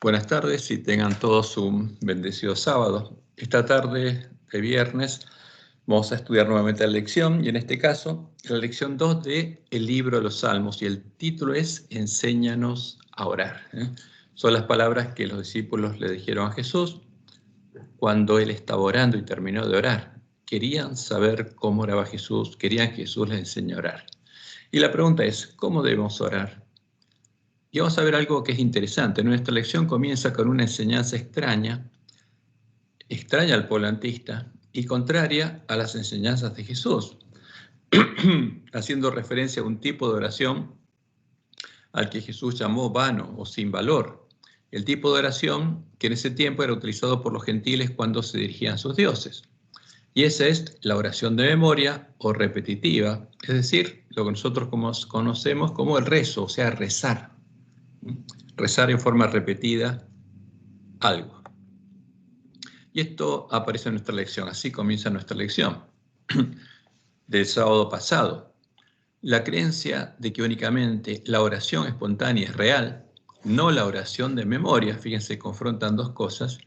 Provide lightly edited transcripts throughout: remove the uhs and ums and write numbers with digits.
Buenas tardes y tengan todos un bendecido sábado. Esta tarde de viernes vamos a estudiar nuevamente la lección y en este caso la lección 2 de el libro de los Salmos y el título es Enséñanos a orar. Son las palabras que los discípulos le dijeron a Jesús cuando él estaba orando y terminó de orar. Querían saber cómo oraba Jesús, querían que Jesús les enseñe a orar. Y la pregunta es, ¿cómo debemos orar? Y vamos a ver algo que es interesante. Nuestra lección comienza con una enseñanza extraña al polantista y contraria a las enseñanzas de Jesús, haciendo referencia a un tipo de oración al que Jesús llamó vano o sin valor, el tipo de oración que en ese tiempo era utilizado por los gentiles cuando se dirigían a sus dioses. Y esa es la oración de memoria o repetitiva, es decir, lo que nosotros conocemos como el rezo, o sea, rezar. Rezar en forma repetida algo. Y esto aparece en nuestra lección, así comienza nuestra lección del sábado pasado. La creencia de que únicamente la oración espontánea es real, no la oración de memoria, fíjense, confrontan dos cosas,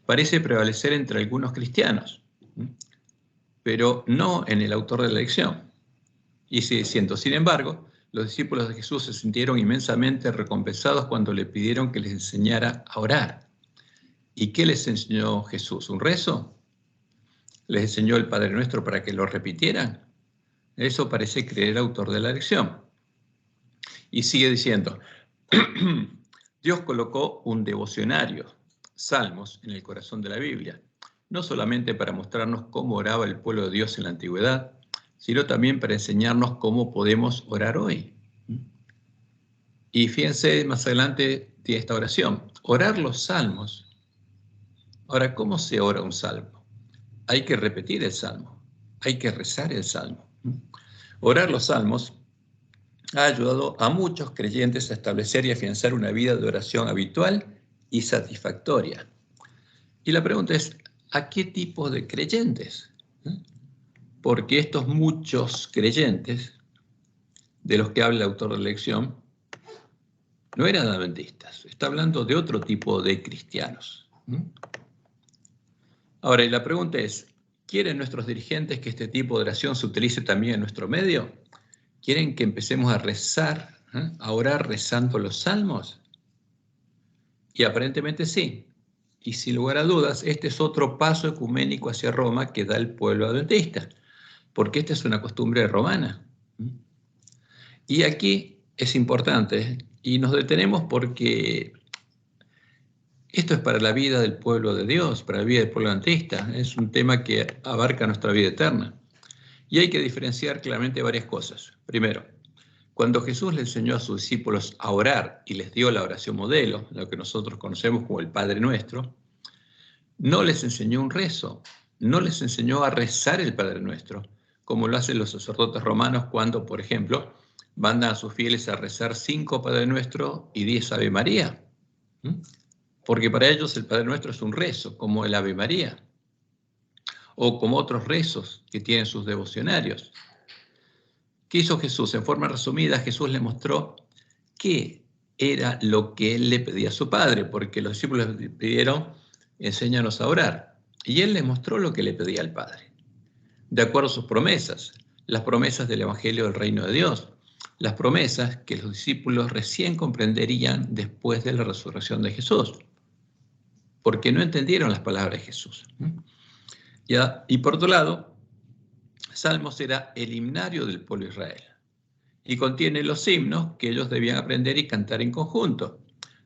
parece prevalecer entre algunos cristianos, pero no en el autor de la lección. Y sigue diciendo, sin embargo, los discípulos de Jesús se sintieron inmensamente recompensados cuando le pidieron que les enseñara a orar. ¿Y qué les enseñó Jesús? ¿Un rezo? ¿Les enseñó el Padre Nuestro para que lo repitieran? Eso parece creer el autor de la lección. Y sigue diciendo, Dios colocó un devocionario, Salmos, en el corazón de la Biblia, no solamente para mostrarnos cómo oraba el pueblo de Dios en la antigüedad, sino también para enseñarnos cómo podemos orar hoy. Y fíjense, más adelante tiene esta oración, orar los salmos. Ahora, ¿cómo se ora un salmo? Hay que repetir el salmo, hay que rezar el salmo. Orar los salmos ha ayudado a muchos creyentes a establecer y afianzar una vida de oración habitual y satisfactoria. Y la pregunta es, ¿a qué tipo de creyentes? Porque estos muchos creyentes de los que habla el autor de la lección no eran adventistas, está hablando de otro tipo de cristianos. Ahora, y la pregunta es, ¿quieren nuestros dirigentes que este tipo de oración se utilice también en nuestro medio? ¿Quieren que empecemos a rezar, a orar rezando los salmos? Y aparentemente sí. Y sin lugar a dudas, este es otro paso ecuménico hacia Roma que da el pueblo adventista, porque esta es una costumbre romana. Y aquí es importante, y nos detenemos porque esto es para la vida del pueblo de Dios, para la vida del pueblo adventista, es un tema que abarca nuestra vida eterna. Y hay que diferenciar claramente varias cosas. Primero, cuando Jesús le enseñó a sus discípulos a orar y les dio la oración modelo, lo que nosotros conocemos como el Padre Nuestro, no les enseñó un rezo, no les enseñó a rezar el Padre Nuestro, como lo hacen los sacerdotes romanos cuando, por ejemplo, mandan a sus fieles a rezar 5 Padre Nuestro y 10 Ave María. Porque para ellos el Padre Nuestro es un rezo, como el Ave María, o como otros rezos que tienen sus devocionarios. ¿Qué hizo Jesús? En forma resumida, Jesús le mostró qué era lo que él le pedía a su Padre, porque los discípulos le pidieron, enséñanos a orar. Y él les mostró lo que le pedía al Padre, de acuerdo a sus promesas, las promesas del Evangelio del Reino de Dios, las promesas que los discípulos recién comprenderían después de la resurrección de Jesús, porque no entendieron las palabras de Jesús. Y por otro lado, Salmos era el himnario del pueblo de Israel y contiene los himnos que ellos debían aprender y cantar en conjunto,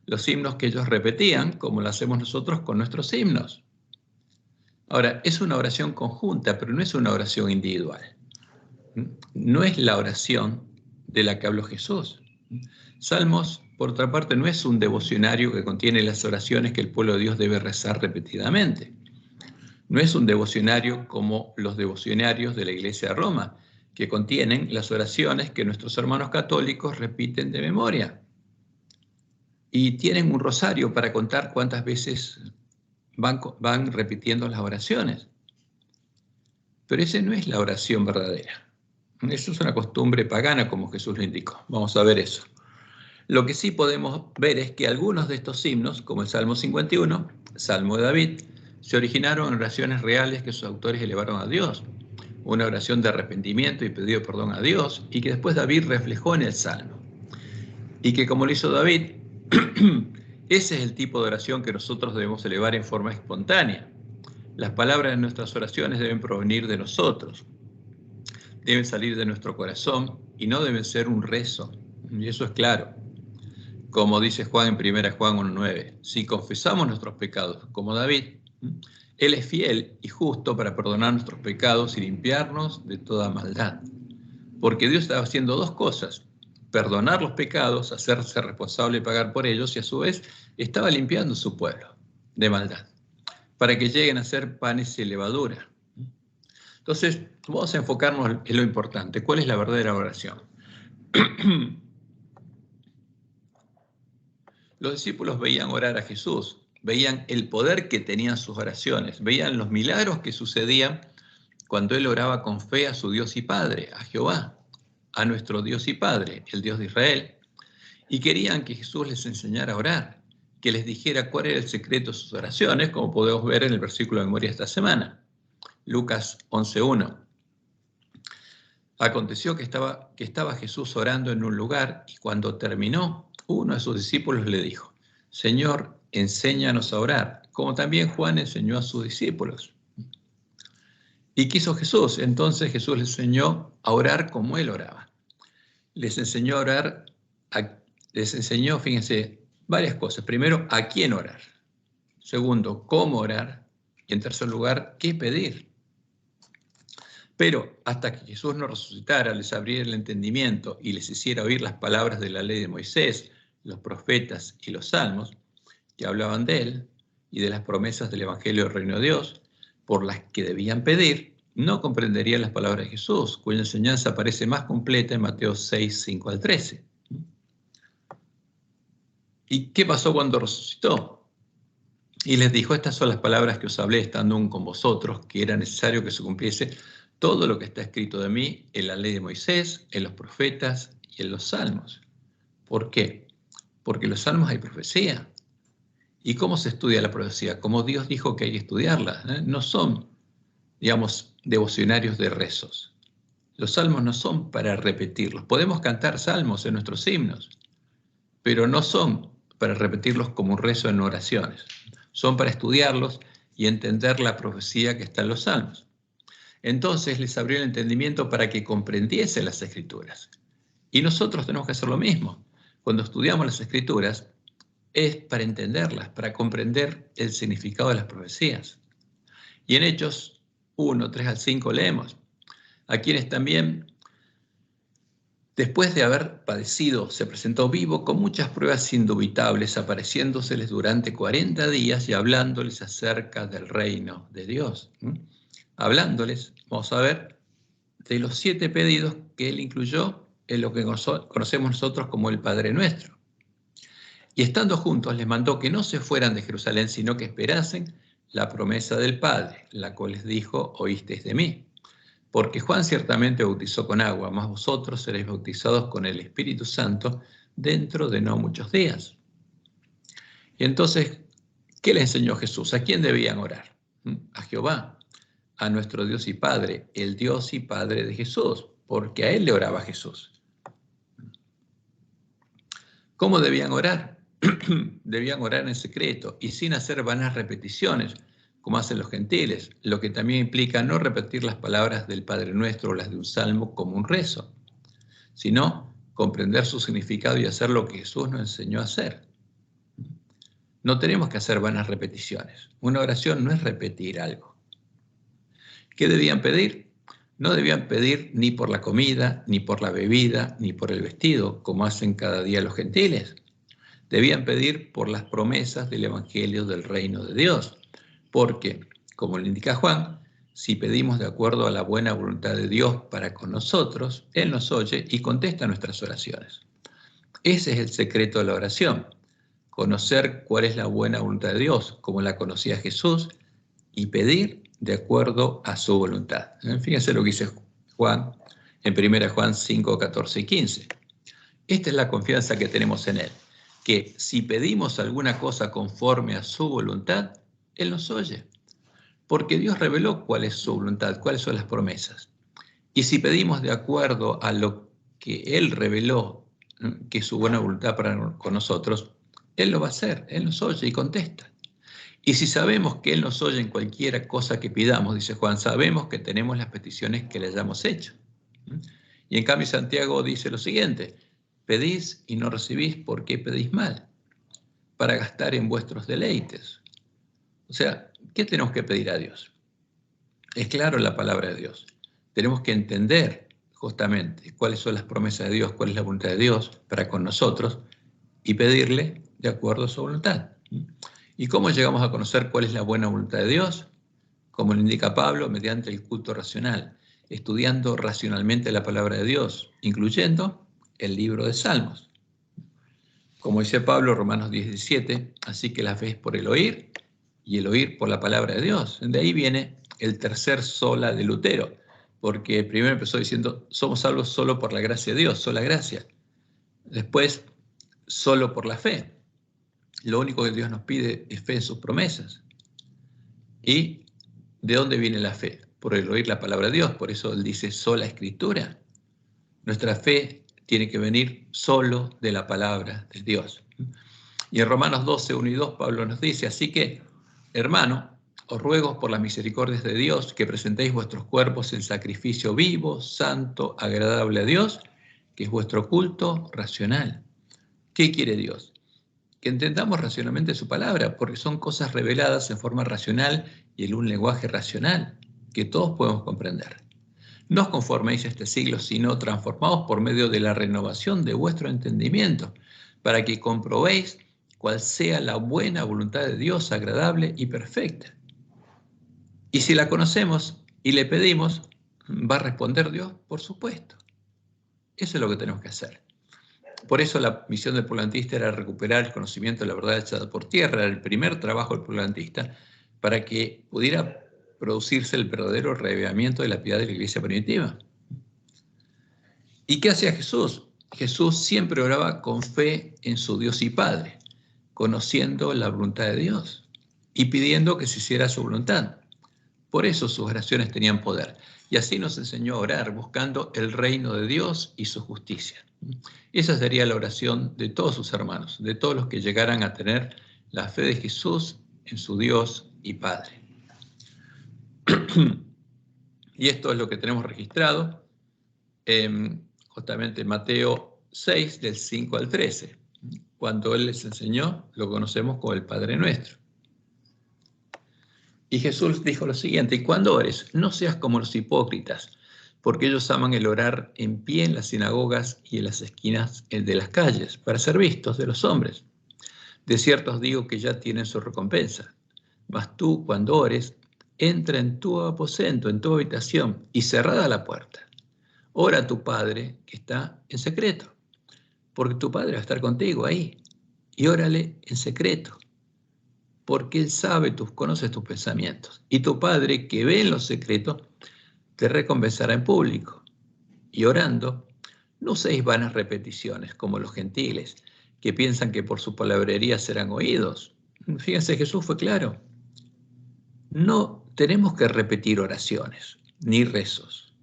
los himnos que ellos repetían, como lo hacemos nosotros con nuestros himnos. Ahora, es una oración conjunta, pero no es una oración individual. No es la oración de la que habló Jesús. Salmos, por otra parte, no es un devocionario que contiene las oraciones que el pueblo de Dios debe rezar repetidamente. No es un devocionario como los devocionarios de la Iglesia de Roma, que contienen las oraciones que nuestros hermanos católicos repiten de memoria. Y tienen un rosario para contar cuántas veces van repitiendo las oraciones. Pero esa no es la oración verdadera. Eso es una costumbre pagana, como Jesús lo indicó. Vamos a ver eso. Lo que sí podemos ver es que algunos de estos himnos, como el Salmo 51, Salmo de David, se originaron en oraciones reales que sus autores elevaron a Dios, una oración de arrepentimiento y pedido perdón a Dios, y que después David reflejó en el Salmo. Y que como lo hizo David, ese es el tipo de oración que nosotros debemos elevar en forma espontánea. Las palabras de nuestras oraciones deben provenir de nosotros, deben salir de nuestro corazón y no deben ser un rezo. Y eso es claro. Como dice Juan en 1 Juan 1:9, si confesamos nuestros pecados como David, Él es fiel y justo para perdonar nuestros pecados y limpiarnos de toda maldad. Porque Dios estaba haciendo dos cosas: perdonar los pecados, hacerse responsable y pagar por ellos, y a su vez estaba limpiando su pueblo de maldad, para que lleguen a ser panes y levadura. Entonces, vamos a enfocarnos en lo importante. ¿Cuál es la verdadera oración? Los discípulos veían orar a Jesús, veían el poder que tenían sus oraciones, veían los milagros que sucedían cuando Él oraba con fe a su Dios y Padre, a Jehová, a nuestro Dios y Padre, el Dios de Israel, y querían que Jesús les enseñara a orar, que les dijera cuál era el secreto de sus oraciones, como podemos ver en el versículo de memoria esta semana, Lucas 11:1. Aconteció que estaba Jesús orando en un lugar, y cuando terminó, uno de sus discípulos le dijo: Señor, enséñanos a orar, como también Juan enseñó a sus discípulos. Y quiso Jesús, entonces Jesús les enseñó a orar como él oraba. Les enseñó a orar, les enseñó, fíjense, varias cosas. Primero, a quién orar. Segundo, cómo orar. Y en tercer lugar, qué pedir. Pero hasta que Jesús no resucitara, les abriera el entendimiento y les hiciera oír las palabras de la ley de Moisés, los profetas y los salmos, que hablaban de él y de las promesas del Evangelio del Reino de Dios, por las que debían pedir, no comprenderían las palabras de Jesús, cuya enseñanza aparece más completa en Mateo 6, 5 al 13. ¿Y qué pasó cuando resucitó? Y les dijo: estas son las palabras que os hablé estando aún con vosotros, que era necesario que se cumpliese todo lo que está escrito de mí en la ley de Moisés, en los profetas y en los salmos. ¿Por qué? Porque en los salmos hay profecía. ¿Y cómo se estudia la profecía? Como Dios dijo que hay que estudiarla. No son, digamos, devocionarios de rezos. Los salmos no son para repetirlos. Podemos cantar salmos en nuestros himnos, pero no son para repetirlos como un rezo en oraciones. Son para estudiarlos y entender la profecía que está en los salmos. Entonces les abrió el entendimiento para que comprendiesen las Escrituras. Y nosotros tenemos que hacer lo mismo. Cuando estudiamos las Escrituras, es para entenderlas, para comprender el significado de las profecías. Y en Hechos 1, 3 al 5 leemos: a quienes también, después de haber padecido, se presentó vivo con muchas pruebas indubitables, apareciéndoseles durante 40 días y hablándoles acerca del reino de Dios. Hablándoles, vamos a ver, de los 7 pedidos que él incluyó en lo que conocemos nosotros como el Padre Nuestro. Y estando juntos les mandó que no se fueran de Jerusalén, sino que esperasen la promesa del Padre, la cual les dijo: oísteis de mí. Porque Juan ciertamente bautizó con agua, mas vosotros seréis bautizados con el Espíritu Santo dentro de no muchos días. Y entonces, ¿qué le enseñó Jesús? ¿A quién debían orar? A Jehová, a nuestro Dios y Padre, el Dios y Padre de Jesús, porque a Él le oraba Jesús. ¿Cómo debían orar? Debían orar en secreto y sin hacer vanas repeticiones, como hacen los gentiles, lo que también implica no repetir las palabras del Padre Nuestro o las de un salmo como un rezo, sino comprender su significado y hacer lo que Jesús nos enseñó a hacer. No tenemos que hacer vanas repeticiones. Una oración no es repetir algo. ¿Qué debían pedir? No debían pedir ni por la comida, ni por la bebida, ni por el vestido, como hacen cada día los gentiles. Debían pedir por las promesas del Evangelio del Reino de Dios, porque, como le indica Juan, si pedimos de acuerdo a la buena voluntad de Dios para con nosotros, Él nos oye y contesta nuestras oraciones. Ese es el secreto de la oración: conocer cuál es la buena voluntad de Dios, como la conocía Jesús, y pedir de acuerdo a su voluntad. Fíjense lo que dice Juan en 1 Juan 5, 14 y 15. Esta es la confianza que tenemos en Él, que si pedimos alguna cosa conforme a su voluntad, Él nos oye, porque Dios reveló cuál es su voluntad, cuáles son las promesas. Y si pedimos de acuerdo a lo que Él reveló, que es su buena voluntad con nosotros, Él lo va a hacer, Él nos oye y contesta. Y si sabemos que Él nos oye en cualquier cosa que pidamos, dice Juan, sabemos que tenemos las peticiones que le hayamos hecho. Y en cambio Santiago dice lo siguiente: pedís y no recibís, ¿por qué pedís mal? Para gastar en vuestros deleites. O sea, ¿qué tenemos que pedir a Dios? Es claro la palabra de Dios. Tenemos que entender justamente cuáles son las promesas de Dios, cuál es la voluntad de Dios para con nosotros y pedirle de acuerdo a su voluntad. ¿Y cómo llegamos a conocer cuál es la buena voluntad de Dios? Como lo indica Pablo, mediante el culto racional, estudiando racionalmente la palabra de Dios, incluyendo el libro de Salmos. Como dice Pablo, Romanos 17, así que la fe es por el oír y el oír por la palabra de Dios. De ahí viene el tercer sola de Lutero, porque primero empezó diciendo, somos salvos solo por la gracia de Dios, sola gracia. Después, solo por la fe. Lo único que Dios nos pide es fe en sus promesas. ¿Y de dónde viene la fe? Por el oír la palabra de Dios, por eso él dice sola escritura. Nuestra fe tiene que venir solo de la palabra de Dios. Y en Romanos 12, 1 y 2, Pablo nos dice, así que, hermano, os ruego por las misericordias de Dios que presentéis vuestros cuerpos en sacrificio vivo, santo, agradable a Dios, que es vuestro culto racional. ¿Qué quiere Dios? Que entendamos racionalmente su palabra, porque son cosas reveladas en forma racional y en un lenguaje racional que todos podemos comprender. No os conforméis a este siglo, sino transformaos por medio de la renovación de vuestro entendimiento, para que comprobéis cuál sea la buena voluntad de Dios, agradable y perfecta. Y si la conocemos y le pedimos, ¿va a responder Dios? Por supuesto. Eso es lo que tenemos que hacer. Por eso la misión del Purlantista era recuperar el conocimiento de la verdad echada por tierra, era el primer trabajo del Purlantista, para que pudiera producirse el verdadero reavivamiento de la piedad de la iglesia primitiva. ¿Y qué hacía Jesús? Jesús siempre oraba con fe en su Dios y Padre, conociendo la voluntad de Dios y pidiendo que se hiciera su voluntad. Por eso sus oraciones tenían poder. Y así nos enseñó a orar, buscando el reino de Dios y su justicia. Esa sería la oración de todos sus hermanos, de todos los que llegaran a tener la fe de Jesús en su Dios y Padre. Y esto es lo que tenemos registrado justamente en Mateo 6, del 5 al 13. Cuando Él les enseñó, lo conocemos como el Padre Nuestro. Y Jesús dijo lo siguiente: y cuando ores, no seas como los hipócritas, porque ellos aman el orar en pie en las sinagogas y en las esquinas de las calles, para ser vistos de los hombres. De cierto os digo que ya tienen su recompensa. Mas tú, cuando ores, entra en tu aposento, en tu habitación, y cerrada la puerta. Ora a tu Padre que está en secreto, porque tu Padre va a estar contigo ahí. Y órale en secreto, porque Él conoce tus pensamientos. Y tu Padre que ve en lo secreto, te recompensará en público. Y orando, no uséis vanas repeticiones como los gentiles, que piensan que por su palabrería serán oídos. Fíjense, Jesús fue claro. No tenemos que repetir oraciones, ni rezos.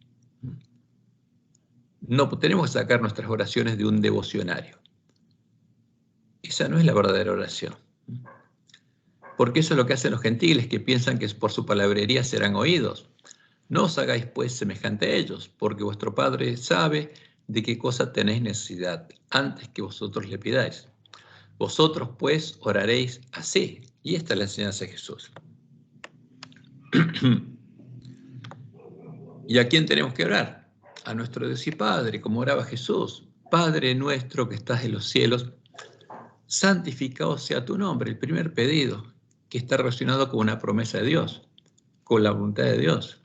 No tenemos que sacar nuestras oraciones de un devocionario. Esa no es la verdadera oración. Porque eso es lo que hacen los gentiles, que piensan que por su palabrería serán oídos. No os hagáis pues semejante a ellos, porque vuestro Padre sabe de qué cosa tenéis necesidad antes que vosotros le pidáis. Vosotros pues oraréis así. Y esta es la enseñanza de Jesús. ¿Y a quién tenemos que orar? A nuestro Dios y Padre, como oraba Jesús. Padre nuestro que estás en los cielos, santificado sea tu nombre. El primer pedido, que está relacionado con una promesa de Dios, con la voluntad de Dios.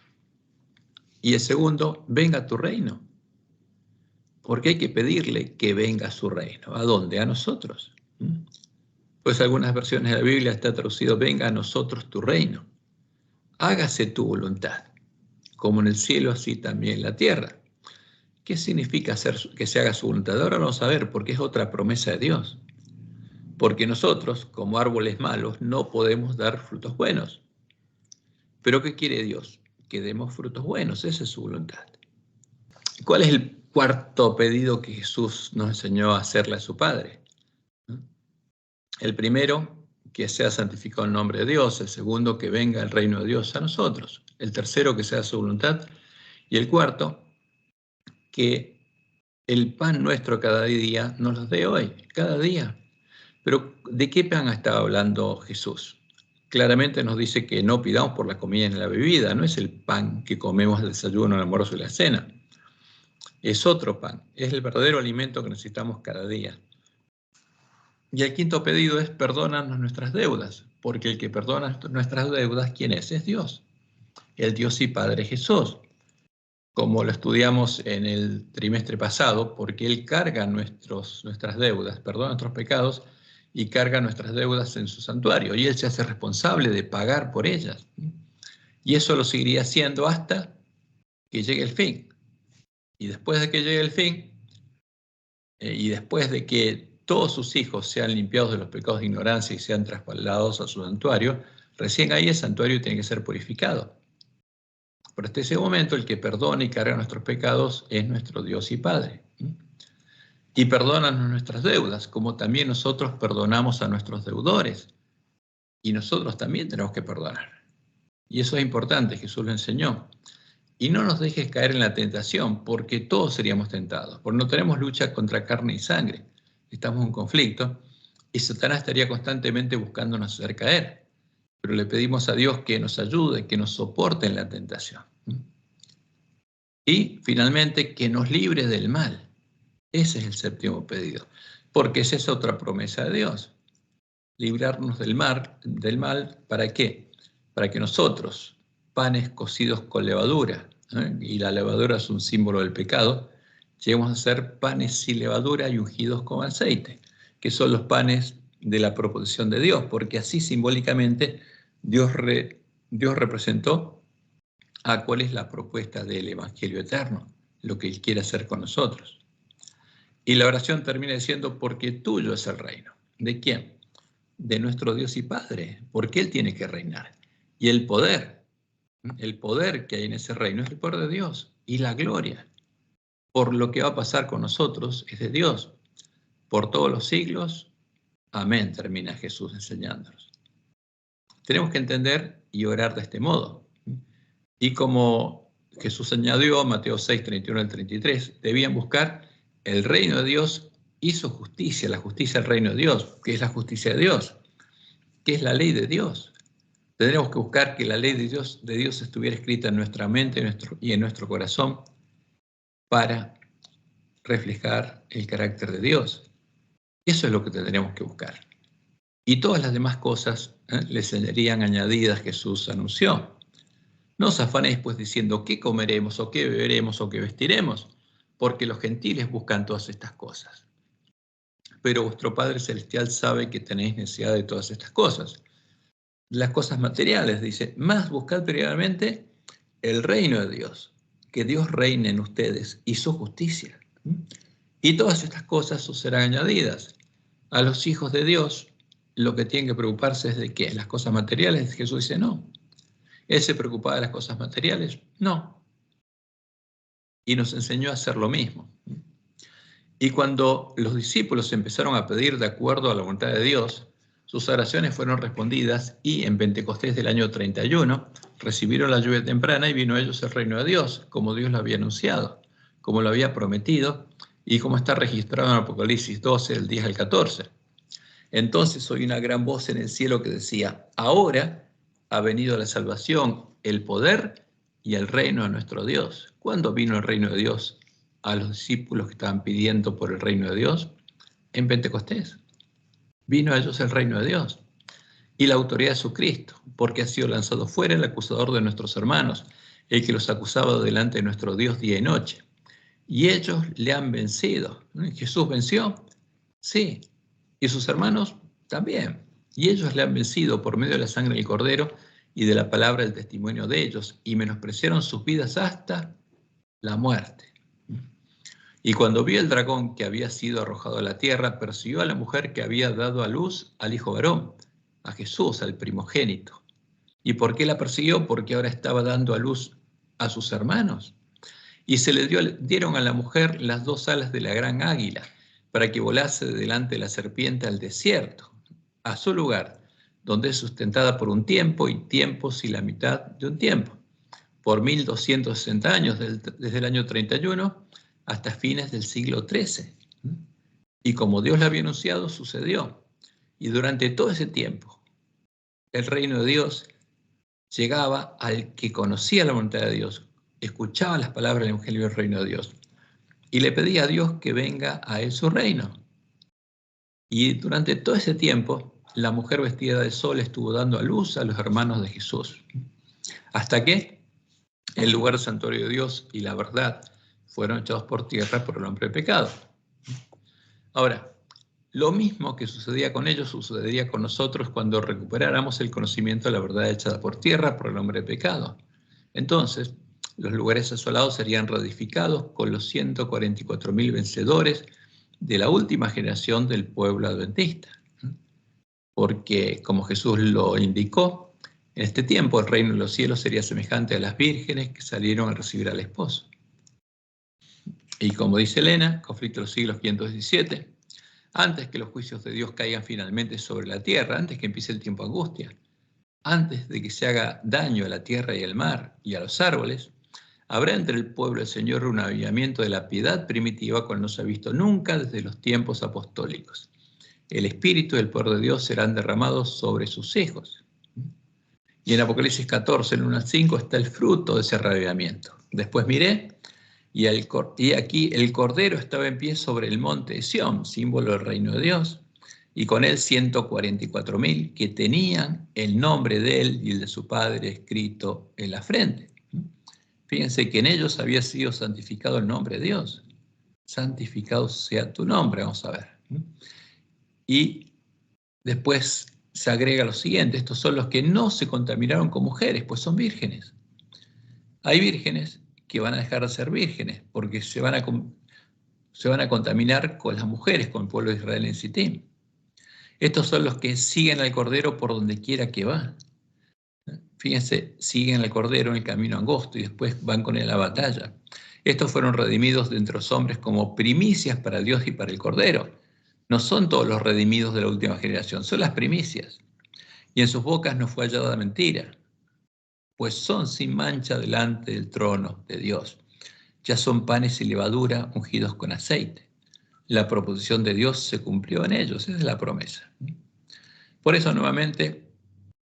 Y el segundo, venga tu reino. Porque hay que pedirle que venga su reino. ¿A dónde? A nosotros. Pues algunas versiones de la Biblia está traducido, venga a nosotros tu reino. Hágase tu voluntad, como en el cielo, así también en la tierra. ¿Qué significa que se haga su voluntad? Ahora vamos a ver, porque es otra promesa de Dios. Porque nosotros, como árboles malos, no podemos dar frutos buenos. ¿Pero qué quiere Dios? Que demos frutos buenos, esa es su voluntad. ¿Cuál es el cuarto pedido que Jesús nos enseñó a hacerle a su Padre? El primero, que sea santificado el nombre de Dios. El segundo, que venga el reino de Dios a nosotros. El tercero, que sea su voluntad. Y el cuarto, que el pan nuestro cada día nos lo dé hoy, cada día. Pero ¿de qué pan estaba hablando Jesús? Claramente nos dice que no pidamos por la comida ni la bebida, no es el pan que comemos al desayuno, al almuerzo y la cena. Es otro pan, es el verdadero alimento que necesitamos cada día. Y el quinto pedido es perdónanos nuestras deudas, porque el que perdona nuestras deudas, ¿quién es? Es Dios, el Dios y Padre Jesús. Como lo estudiamos en el trimestre pasado, porque Él carga nuestras deudas, perdona nuestros pecados y carga nuestras deudas en su santuario. Y Él se hace responsable de pagar por ellas. Y eso lo seguiría haciendo hasta que llegue el fin. Y después de que llegue el fin, y después de que todos sus hijos sean limpiados de los pecados de ignorancia y sean trasladados a su santuario, recién ahí el santuario tiene que ser purificado. Pero hasta ese momento el que perdona y carga nuestros pecados es nuestro Dios y Padre. Y perdónanos nuestras deudas, como también nosotros perdonamos a nuestros deudores. Y nosotros también tenemos que perdonar. Y eso es importante, Jesús lo enseñó. Y no nos dejes caer en la tentación, porque todos seríamos tentados. Porque no tenemos lucha contra carne y sangre. Estamos en un conflicto y Satanás estaría constantemente buscándonos hacer caer. Pero le pedimos a Dios que nos ayude, que nos soporte en la tentación. Y finalmente, que nos libre del mal. Ese es el séptimo pedido, porque esa es otra promesa de Dios. Librarnos del mal, ¿para qué? Para que nosotros, panes cocidos con levadura, y la levadura es un símbolo del pecado, lleguemos a ser panes sin levadura y ungidos con aceite, que son los panes de la proposición de Dios, porque así simbólicamente Dios representó a cuál es la propuesta del Evangelio eterno, lo que Él quiere hacer con nosotros. Y la oración termina diciendo, porque tuyo es el reino. ¿De quién? De nuestro Dios y Padre, porque Él tiene que reinar. Y el poder que hay en ese reino es el poder de Dios. Y la gloria, por lo que va a pasar con nosotros, es de Dios. Por todos los siglos, amén, termina Jesús enseñándonos. Tenemos que entender y orar de este modo. Y como Jesús añadió, Mateo 6, 31 al 33, debían buscar el reino de Dios y su justicia, la justicia del reino de Dios. ¿Qué es la justicia de Dios? ¿Qué es la ley de Dios? Tendremos que buscar que la ley de Dios estuviera escrita en nuestra mente y en nuestro corazón para reflejar el carácter de Dios. Eso es lo que tendremos que buscar. Y todas las demás cosas les serían añadidas, Jesús anunció. No os afanéis pues diciendo qué comeremos o qué beberemos o qué vestiremos, porque los gentiles buscan todas estas cosas. Pero vuestro Padre Celestial sabe que tenéis necesidad de todas estas cosas. Las cosas materiales, dice, más buscad primeramente el reino de Dios, que Dios reine en ustedes y su justicia. Y todas estas cosas os serán añadidas. A los hijos de Dios lo que tienen que preocuparse es de qué, las cosas materiales. Jesús dice no. ¿Él se preocupaba de las cosas materiales? No. Y nos enseñó a hacer lo mismo. Y cuando los discípulos empezaron a pedir de acuerdo a la voluntad de Dios, sus oraciones fueron respondidas y en Pentecostés del año 31 recibieron la lluvia temprana y vino a ellos el reino de Dios, como Dios lo había anunciado, como lo había prometido y como está registrado en Apocalipsis 12, del 10 al 14. Entonces oí una gran voz en el cielo que decía, ahora ha venido la salvación, el poder y el reino de nuestro Dios. ¿Cuándo vino el reino de Dios a los discípulos que estaban pidiendo por el reino de Dios? En Pentecostés. Vino a ellos el reino de Dios y la autoridad de su Cristo, porque ha sido lanzado fuera el acusador de nuestros hermanos, el que los acusaba delante de nuestro Dios día y noche. Y ellos le han vencido. ¿Jesús venció? Sí. Y sus hermanos también. Y ellos le han vencido por medio de la sangre del Cordero y de la palabra del testimonio de ellos, y menospreciaron sus vidas hasta la muerte. Y cuando vio el dragón que había sido arrojado a la tierra, persiguió a la mujer que había dado a luz al hijo varón, a Jesús, al primogénito. ¿Y por qué la persiguió? Porque ahora estaba dando a luz a sus hermanos. Y se le dieron a la mujer las 2 alas de la gran águila, para que volase delante de la serpiente al desierto, a su lugar, donde es sustentada por un tiempo y tiempos y la mitad de un tiempo, por 1260 años, desde el año 31 hasta fines del siglo XIII. Y como Dios le había anunciado, sucedió. Y durante todo ese tiempo, el reino de Dios llegaba al que conocía la voluntad de Dios, escuchaba las palabras del Evangelio del reino de Dios y le pedía a Dios que venga a él su reino. Y durante todo ese tiempo, la mujer vestida de sol estuvo dando a luz a los hermanos de Jesús, hasta que el lugar santuario de Dios y la verdad fueron echados por tierra por el hombre de pecado. Ahora, lo mismo que sucedía con ellos sucedería con nosotros cuando recuperáramos el conocimiento de la verdad echada por tierra por el hombre de pecado. Entonces, los lugares asolados serían reedificados con los 144.000 vencedores de la última generación del pueblo adventista. Porque, como Jesús lo indicó, en este tiempo el reino de los cielos sería semejante a las vírgenes que salieron a recibir al esposo. Y como dice Elena, Conflicto de los siglos 517, antes que los juicios de Dios caigan finalmente sobre la tierra, antes que empiece el tiempo de angustia, antes de que se haga daño a la tierra y al mar y a los árboles, habrá entre el pueblo del Señor un avivamiento de la piedad primitiva cual no se ha visto nunca desde los tiempos apostólicos. El Espíritu y el poder de Dios serán derramados sobre sus hijos. Y en Apocalipsis 14, el 1 al 5, está el fruto de ese avivamiento. Después miré, y aquí el Cordero estaba en pie sobre el monte de Sión, símbolo del reino de Dios, y con él 144.000 que tenían el nombre de él y el de su Padre escrito en la frente. Fíjense que en ellos había sido santificado el nombre de Dios. Santificado sea tu nombre, vamos a ver. Y después se agrega lo siguiente, estos son los que no se contaminaron con mujeres, pues son vírgenes. Hay vírgenes que van a dejar de ser vírgenes, porque se van a contaminar con las mujeres, con el pueblo de Israel en Sitín. Estos son los que siguen al Cordero por donde quiera que va. Fíjense, siguen al Cordero en el camino angosto y después van con él a la batalla. Estos fueron redimidos de entre los hombres como primicias para Dios y para el Cordero. No son todos los redimidos de la última generación, son las primicias. Y en sus bocas no fue hallada mentira, pues son sin mancha delante del trono de Dios. Ya son panes y levadura ungidos con aceite. La proposición de Dios se cumplió en ellos, esa es la promesa. Por eso nuevamente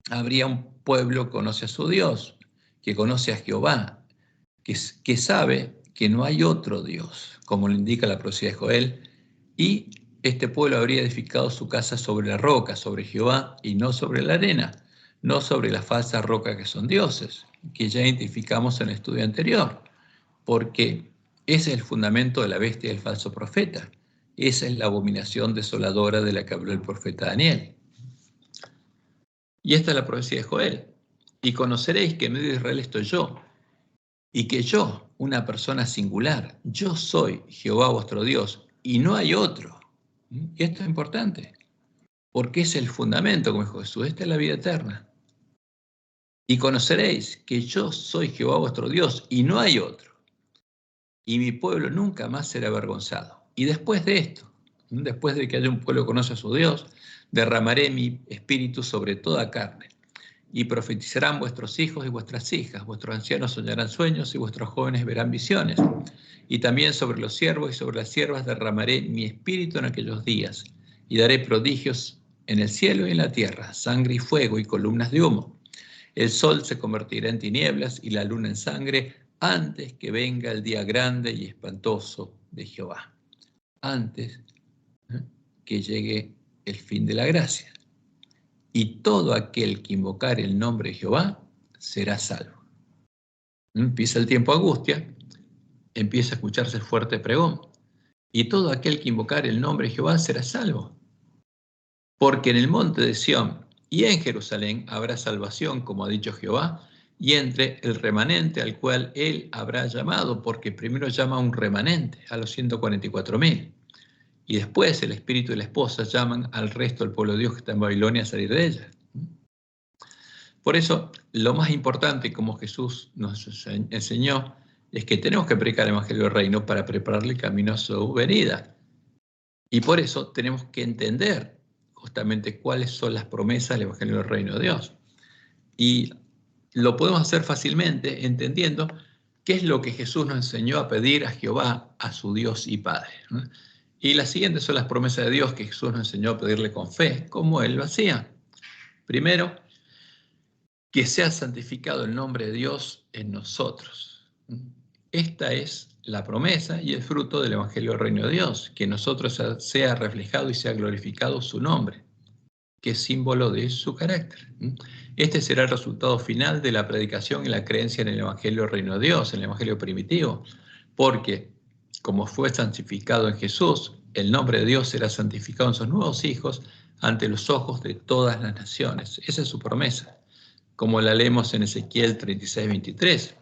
habría un pueblo que conoce a su Dios, que conoce a Jehová, que sabe que no hay otro Dios, como lo indica la profecía de Joel, y este pueblo habría edificado su casa sobre la roca, sobre Jehová, y no sobre la arena, no sobre la falsa roca que son dioses, que ya identificamos en el estudio anterior, porque ese es el fundamento de la bestia del falso profeta. Esa es la abominación desoladora de la que habló el profeta Daniel. Y esta es la profecía de Joel. Y conoceréis que en medio de Israel estoy yo, y que yo, una persona singular, yo soy Jehová vuestro Dios, y no hay otro. Y esto es importante, porque es el fundamento, como dijo Jesús, esta es la vida eterna. Y conoceréis que yo soy Jehová vuestro Dios, y no hay otro. Y mi pueblo nunca más será avergonzado. Y después de esto, después de que haya un pueblo que conoce a su Dios, derramaré mi espíritu sobre toda carne. Y profetizarán vuestros hijos y vuestras hijas, vuestros ancianos soñarán sueños y vuestros jóvenes verán visiones. Y también sobre los siervos y sobre las siervas derramaré mi espíritu en aquellos días, y daré prodigios en el cielo y en la tierra, sangre y fuego y columnas de humo. El sol se convertirá en tinieblas y la luna en sangre antes que venga el día grande y espantoso de Jehová. Antes que llegue el fin de la gracia. Y todo aquel que invocar el nombre de Jehová será salvo. Empieza el tiempo de angustia, empieza a escucharse el fuerte pregón. Y todo aquel que invocar el nombre de Jehová será salvo. Porque en el monte de Sión y en Jerusalén habrá salvación, como ha dicho Jehová, y entre el remanente al cual él habrá llamado, porque primero llama a un remanente, a los 144.000, y después el espíritu y la esposa llaman al resto del pueblo de Dios que está en Babilonia a salir de ella. Por eso, lo más importante, como Jesús nos enseñó, es que tenemos que predicar el Evangelio del Reino para prepararle el camino a su venida. Y por eso tenemos que entender justamente cuáles son las promesas del Evangelio del Reino de Dios. Y lo podemos hacer fácilmente entendiendo qué es lo que Jesús nos enseñó a pedir a Jehová, a su Dios y Padre. Y las siguientes son las promesas de Dios que Jesús nos enseñó a pedirle con fe, como Él lo hacía. Primero, que sea santificado el nombre de Dios en nosotros. Esta es la promesa y el fruto del Evangelio del Reino de Dios, que en nosotros sea reflejado y sea glorificado su nombre, que es símbolo de su carácter. Este será el resultado final de la predicación y la creencia en el Evangelio del Reino de Dios, en el Evangelio primitivo, porque como fue santificado en Jesús, el nombre de Dios será santificado en sus nuevos hijos ante los ojos de todas las naciones. Esa es su promesa, como la leemos en Ezequiel 36:23.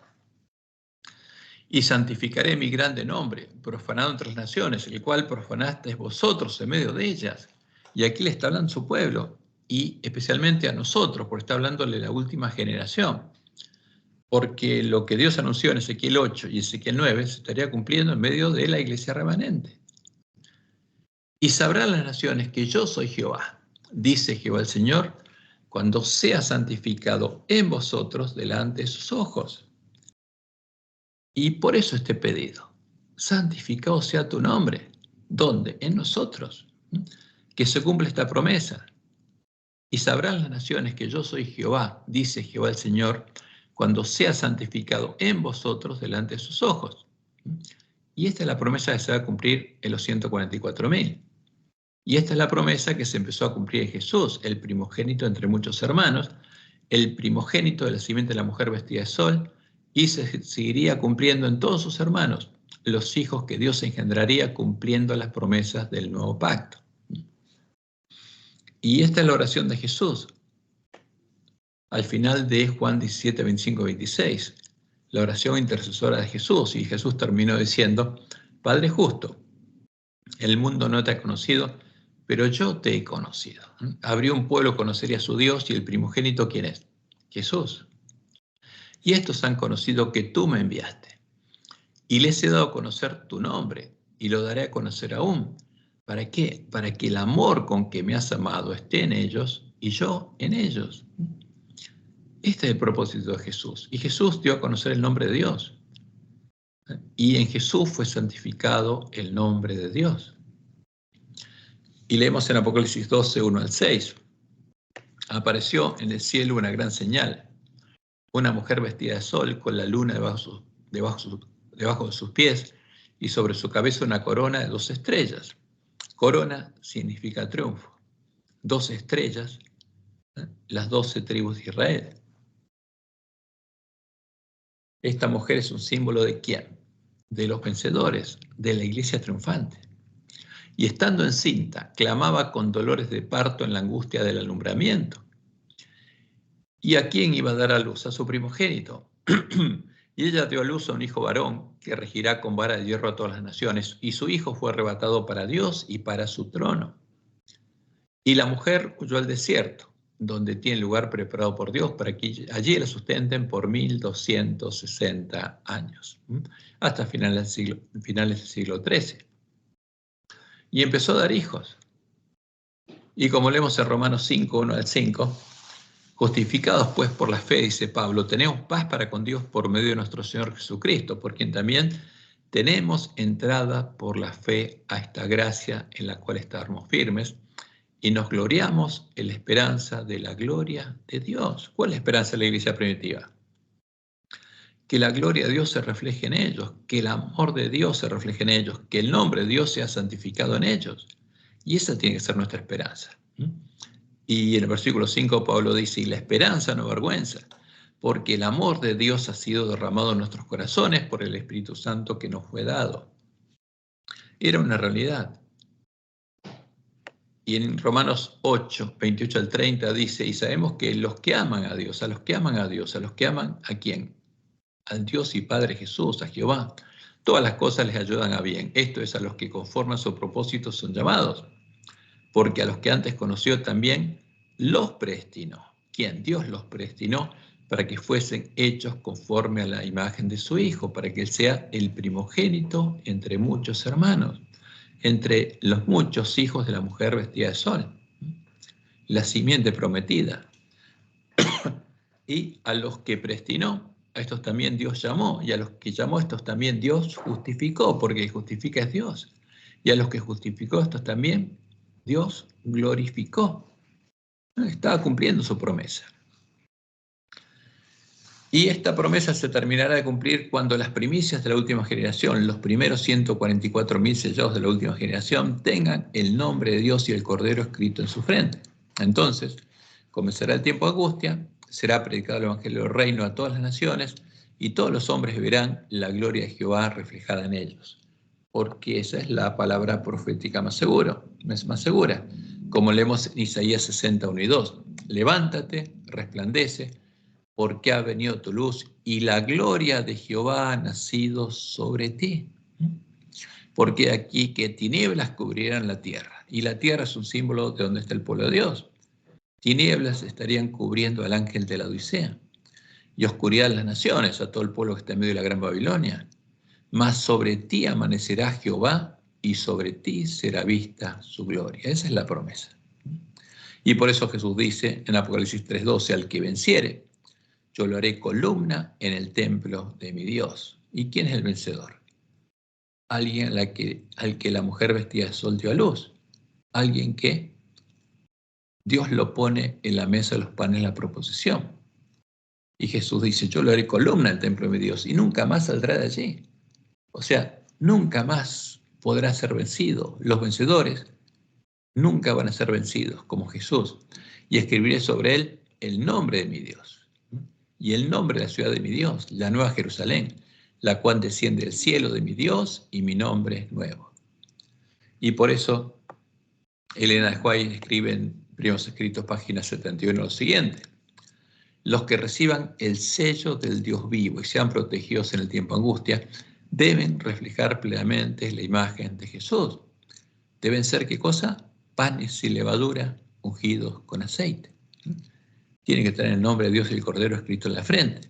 Y santificaré mi grande nombre, profanado entre las naciones, el cual profanasteis vosotros en medio de ellas. Y aquí le está hablando su pueblo, y especialmente a nosotros, porque está hablándole la última generación. Porque lo que Dios anunció en Ezequiel 8 y Ezequiel 9 se estaría cumpliendo en medio de la iglesia remanente. Y sabrán las naciones que yo soy Jehová, dice Jehová el Señor, cuando sea santificado en vosotros delante de sus ojos. Y por eso este pedido, santificado sea tu nombre. ¿Dónde? En nosotros. Que se cumpla esta promesa. Y sabrán las naciones que yo soy Jehová, dice Jehová el Señor, cuando sea santificado en vosotros delante de sus ojos. Y esta es la promesa que se va a cumplir en los 144.000. Y esta es la promesa que se empezó a cumplir en Jesús, el primogénito entre muchos hermanos, el primogénito de la simiente de la mujer vestida de sol, y se seguiría cumpliendo en todos sus hermanos, los hijos que Dios engendraría cumpliendo las promesas del nuevo pacto. Y esta es la oración de Jesús, al final de Juan 17, 25, 26, la oración intercesora de Jesús, y Jesús terminó diciendo, Padre justo, el mundo no te ha conocido, pero yo te he conocido. Habría un pueblo que conocería a su Dios, y el primogénito, ¿quién es? Jesús. Y estos han conocido que tú me enviaste. Y les he dado a conocer tu nombre, y lo daré a conocer aún. ¿Para qué? Para que el amor con que me has amado esté en ellos, y yo en ellos. Este es el propósito de Jesús. Y Jesús dio a conocer el nombre de Dios. Y en Jesús fue santificado el nombre de Dios. Y leemos en Apocalipsis 12, 1 al 6. Apareció en el cielo una gran señal, una mujer vestida de sol con la luna debajo de sus pies y sobre su cabeza una corona de 2 estrellas. Corona significa triunfo. 2 estrellas, las 12 tribus de Israel. Esta mujer es un símbolo ¿de quién? De los vencedores, de la iglesia triunfante. Y estando encinta, clamaba con dolores de parto en la angustia del alumbramiento. ¿Y a quién iba a dar a luz? A su primogénito. Y ella dio a luz a un hijo varón que regirá con vara de hierro a todas las naciones. Y su hijo fue arrebatado para Dios y para su trono. Y la mujer huyó al desierto, donde tiene lugar preparado por Dios para que allí la sustenten por 1260 años, hasta finales del siglo XIII. Y empezó a dar hijos. Y como leemos en Romanos 5, 1 al 5, justificados pues por la fe, dice Pablo, tenemos paz para con Dios por medio de nuestro Señor Jesucristo, por quien también tenemos entrada por la fe a esta gracia en la cual estamos firmes y nos gloriamos en la esperanza de la gloria de Dios. ¿Cuál es la esperanza de la iglesia primitiva? Que la gloria de Dios se refleje en ellos, que el amor de Dios se refleje en ellos, que el nombre de Dios sea santificado en ellos. Y esa tiene que ser nuestra esperanza. Y en el versículo 5 Pablo dice, y la esperanza no avergüenza, porque el amor de Dios ha sido derramado en nuestros corazones por el Espíritu Santo que nos fue dado. Era una realidad. Y en Romanos 8, 28 al 30 dice, y sabemos que los que aman a Dios, a los que aman a Dios, a los que aman ¿a quién? Al Dios y Padre Jesús, a Jehová. Todas las cosas les ayudan a bien. Esto es a los que conforme a su propósito son llamados. Porque a los que antes conoció también los predestinó. ¿Quién? Dios los predestinó para que fuesen hechos conforme a la imagen de su Hijo, para que Él sea el primogénito entre muchos hermanos, entre los muchos hijos de la mujer vestida de sol, la simiente prometida. Y a los que predestinó, a estos también Dios llamó, y a los que llamó, a estos también Dios justificó, porque el que justifica es Dios. Y a los que justificó, a estos también Dios glorificó. Estaba cumpliendo su promesa. Y esta promesa se terminará de cumplir cuando las primicias de la última generación, los primeros 144.000 sellados de la última generación, tengan el nombre de Dios y el Cordero escrito en su frente. Entonces, comenzará el tiempo de angustia, será predicado el Evangelio del Reino a todas las naciones, y todos los hombres verán la gloria de Jehová reflejada en ellos. Porque esa es la palabra profética más segura. Como leemos en Isaías 61 y 2. Levántate, resplandece, porque ha venido tu luz y la gloria de Jehová ha nacido sobre ti. Porque aquí que tinieblas cubrirán la tierra, y la tierra es un símbolo de donde está el pueblo de Dios. Tinieblas estarían cubriendo al ángel de la Odisea, y oscuridad las naciones, a todo el pueblo que está en medio de la gran Babilonia. Mas sobre ti amanecerá Jehová, y sobre ti será vista su gloria. Esa es la promesa. Y por eso Jesús dice en Apocalipsis 3:12, al que venciere, yo lo haré columna en el templo de mi Dios. ¿Y quién es el vencedor? Alguien al que la mujer vestida de sol dio a luz. Alguien que Dios lo pone en la mesa de los panes de la proposición. Y Jesús dice, yo lo haré columna en el templo de mi Dios y nunca más saldrá de allí. O sea, nunca más podrá ser vencido. Los vencedores nunca van a ser vencidos como Jesús. Y escribiré sobre él el nombre de mi Dios. Y el nombre de la ciudad de mi Dios, la Nueva Jerusalén, la cual desciende del cielo de mi Dios, y mi nombre es nuevo. Y por eso Elena de White escribe en Primeros Escritos, página 71, lo siguiente. Los que reciban el sello del Dios vivo y sean protegidos en el tiempo de angustia, deben reflejar plenamente la imagen de Jesús. Deben ser, ¿qué cosa? Panes y levadura ungidos con aceite. Tiene que tener el nombre de Dios y el Cordero escrito en la frente.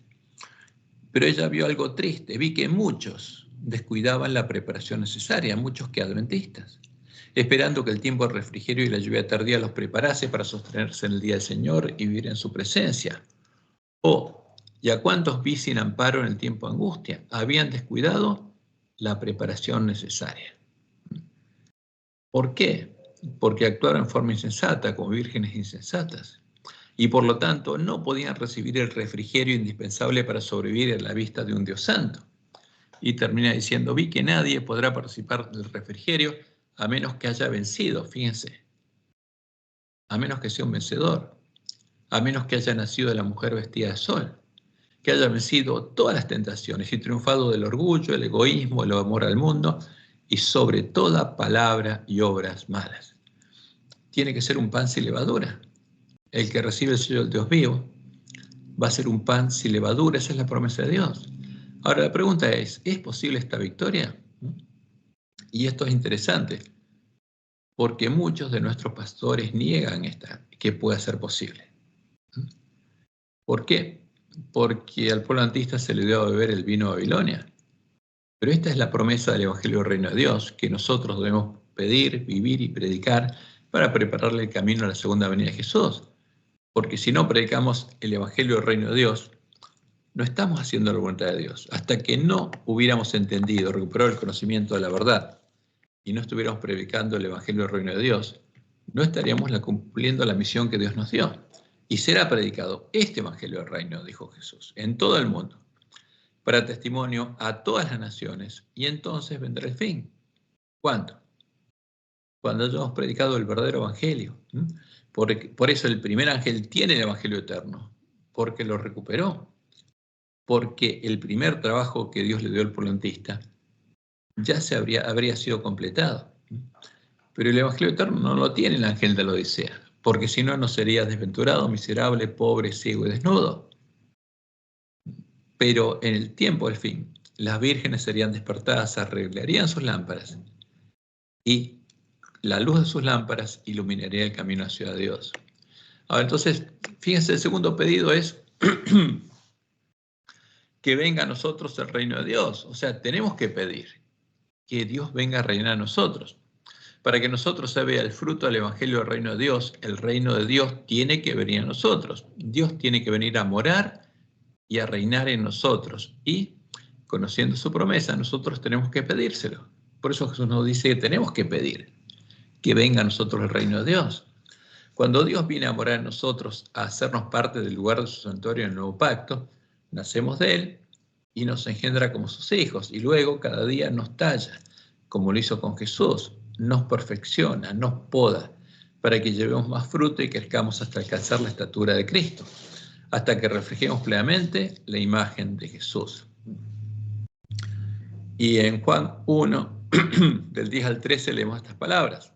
Pero ella vio algo triste. Vi que muchos descuidaban la preparación necesaria, muchos que adventistas, esperando que el tiempo de refrigerio y la lluvia tardía los preparase para sostenerse en el día del Señor y vivir en su presencia. ¿Y a cuántos vi sin amparo en el tiempo de angustia? Habían descuidado la preparación necesaria. ¿Por qué? Porque actuaron en forma insensata, como vírgenes insensatas. Y por lo tanto no podían recibir el refrigerio indispensable para sobrevivir a la vista de un Dios santo. Y termina diciendo, vi que nadie podrá participar del refrigerio a menos que haya vencido, fíjense, a menos que sea un vencedor, a menos que haya nacido de la mujer vestida de sol, que haya vencido todas las tentaciones y triunfado del orgullo, el egoísmo, el amor al mundo y sobre toda palabra y obras malas. Tiene que ser un pan sin levadura. El que recibe el sello del Dios vivo va a ser un pan sin levadura, esa es la promesa de Dios. Ahora la pregunta ¿es posible esta victoria? Y esto es interesante, porque muchos de nuestros pastores niegan que pueda ser posible. ¿Por qué? Porque al pueblo antista se le dio a beber el vino de Babilonia. Pero esta es la promesa del Evangelio del Reino de Dios, que nosotros debemos pedir, vivir y predicar para prepararle el camino a la segunda venida de Jesús. Porque si no predicamos el Evangelio del Reino de Dios, no estamos haciendo la voluntad de Dios. Hasta que no hubiéramos entendido, recuperado el conocimiento de la verdad y no estuviéramos predicando el Evangelio del Reino de Dios, no estaríamos cumpliendo la misión que Dios nos dio. Y será predicado este Evangelio del Reino, dijo Jesús, en todo el mundo, para testimonio a todas las naciones, y entonces vendrá el fin. ¿Cuándo? Cuando hayamos predicado el verdadero Evangelio. Por eso el primer ángel tiene el Evangelio eterno, porque lo recuperó. Porque el primer trabajo que Dios le dio al pueblo antista ya habría sido completado. Pero el Evangelio eterno no lo tiene el ángel de la Odisea, porque si no, no serías desventurado, miserable, pobre, ciego y desnudo. Pero en el tiempo del fin, las vírgenes serían despertadas, arreglarían sus lámparas y la luz de sus lámparas iluminaría el camino hacia Dios. Ahora, entonces, fíjense, el segundo pedido es que venga a nosotros el reino de Dios. O sea, tenemos que pedir que Dios venga a reinar a nosotros. Para que nosotros se vea el fruto del Evangelio del reino de Dios, el reino de Dios tiene que venir a nosotros. Dios tiene que venir a morar y a reinar en nosotros. Y, conociendo su promesa, nosotros tenemos que pedírselo. Por eso Jesús nos dice que tenemos que pedir que venga a nosotros el reino de Dios. Cuando Dios viene a morar en nosotros, a hacernos parte del lugar de su santuario en el nuevo pacto, nacemos de Él y nos engendra como sus hijos. Y luego cada día nos talla, como lo hizo con Jesús. Nos perfecciona, nos poda, para que llevemos más fruto y crezcamos hasta alcanzar la estatura de Cristo, hasta que reflejemos plenamente la imagen de Jesús. Y en Juan 1, del 10 al 13, leemos estas palabras.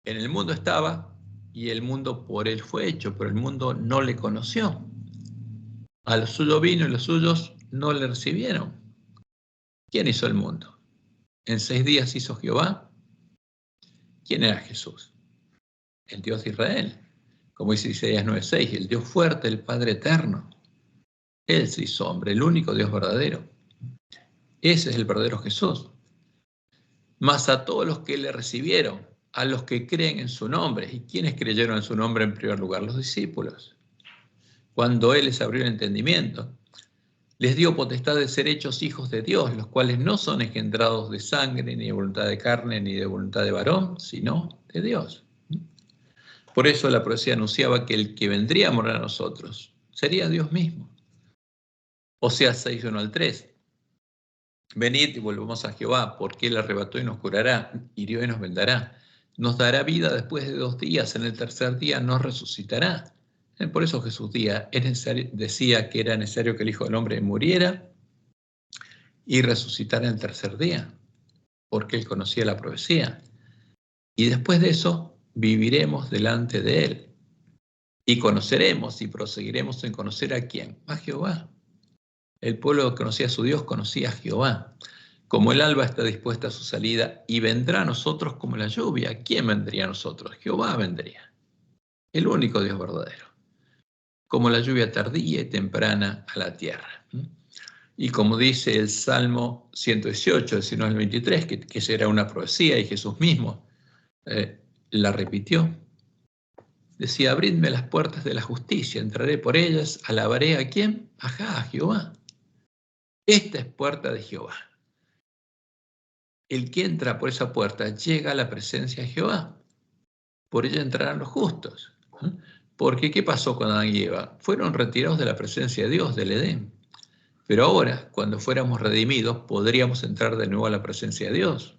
En el mundo estaba, y el mundo por él fue hecho, pero el mundo no le conoció. A lo suyo vino y los suyos no le recibieron. ¿Quién hizo el mundo? En 6 días hizo Jehová. ¿Quién era Jesús? El Dios de Israel. Como dice Isaías 9:6, el Dios fuerte, el Padre eterno. Él se hizo hombre, el único Dios verdadero. Ese es el verdadero Jesús. Mas a todos los que le recibieron, a los que creen en su nombre. ¿Y quiénes creyeron en su nombre en primer lugar? Los discípulos. Cuando Él les abrió el entendimiento, les dio potestad de ser hechos hijos de Dios, los cuales no son engendrados de sangre, ni de voluntad de carne, ni de voluntad de varón, sino de Dios. Por eso la profecía anunciaba que el que vendría a morar a nosotros sería Dios mismo. Oseas 6:1 al 3. Venid y volvamos a Jehová, porque Él arrebató y nos curará, hirió y nos vendará. Nos dará vida después de 2 días, en el tercer día nos resucitará. Por eso Jesús decía que era necesario que el Hijo del Hombre muriera y resucitara en el tercer día, porque Él conocía la profecía. Y después de eso, viviremos delante de Él. Y conoceremos y proseguiremos en conocer a ¿quién? A Jehová. El pueblo que conocía a su Dios conocía a Jehová. Como el alba está dispuesta a su salida y vendrá a nosotros como la lluvia. ¿Quién vendría a nosotros? Jehová vendría. El único Dios verdadero. Como la lluvia tardía y temprana a la tierra. Y como dice el Salmo 118, 19 al 23, que esa era una profecía y Jesús mismo la repitió. Decía, abridme las puertas de la justicia, entraré por ellas, alabaré ¿a quién? A Jehová. Esta es puerta de Jehová. El que entra por esa puerta llega a la presencia de Jehová. Por ella entrarán los justos. Porque ¿qué pasó con Adán y Eva? Fueron retirados de la presencia de Dios, del Edén. Pero ahora, cuando fuéramos redimidos, podríamos entrar de nuevo a la presencia de Dios.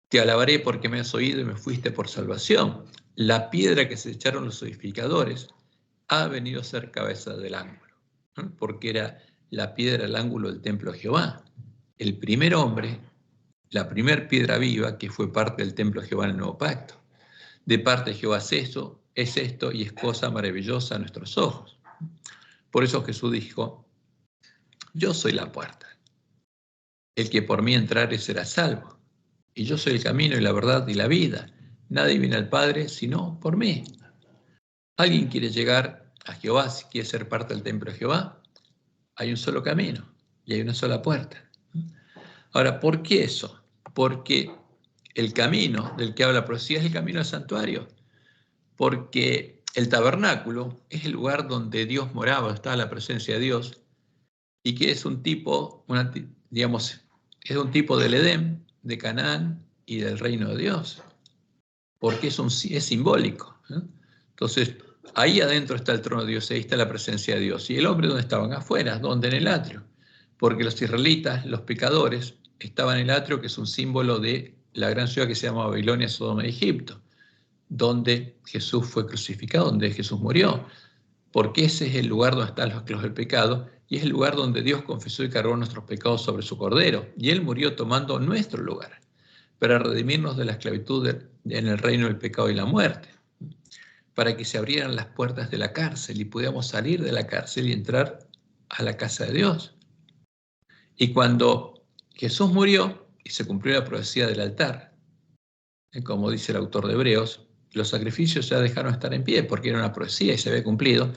Te alabaré porque me has oído y me fuiste por salvación. La piedra que se echaron los edificadores ha venido a ser cabeza del ángulo, porque era la piedra del ángulo del templo de Jehová. El primer hombre, la primer piedra viva que fue parte del templo de Jehová en el nuevo pacto. De parte de Jehová es esto y es cosa maravillosa a nuestros ojos. Por eso Jesús dijo, yo soy la puerta. El que por mí entrare será salvo. Y yo soy el camino y la verdad y la vida. Nadie viene al Padre sino por mí. ¿Alguien quiere llegar a Jehová, si quiere ser parte del templo de Jehová? Hay un solo camino y hay una sola puerta. Ahora, ¿por qué eso? Porque el camino del que habla la profecía es el camino del santuario. Porque el tabernáculo es el lugar donde Dios moraba, estaba la presencia de Dios, y que es un tipo, es un tipo del Edén, de Canaán y del reino de Dios, porque es simbólico. Entonces, ahí adentro está el trono de Dios, ahí está la presencia de Dios. ¿Y el hombre dónde estaban? Afuera, ¿dónde? En el atrio. Porque los israelitas, los pecadores, estaban en el atrio, que es un símbolo de la gran ciudad que se llama Babilonia, Sodoma y Egipto, donde Jesús fue crucificado, donde Jesús murió. Porque ese es el lugar donde están los clavos del pecado, y es el lugar donde Dios confesó y cargó nuestros pecados sobre su cordero, y Él murió tomando nuestro lugar. para redimirnos de la esclavitud en el reino del pecado y la muerte, para que se abrieran las puertas de la cárcel y pudiéramos salir de la cárcel y entrar a la casa de Dios. Y cuando Jesús murió y se cumplió la profecía del altar, como dice el autor de Hebreos, los sacrificios ya dejaron de estar en pie porque era una profecía y se había cumplido,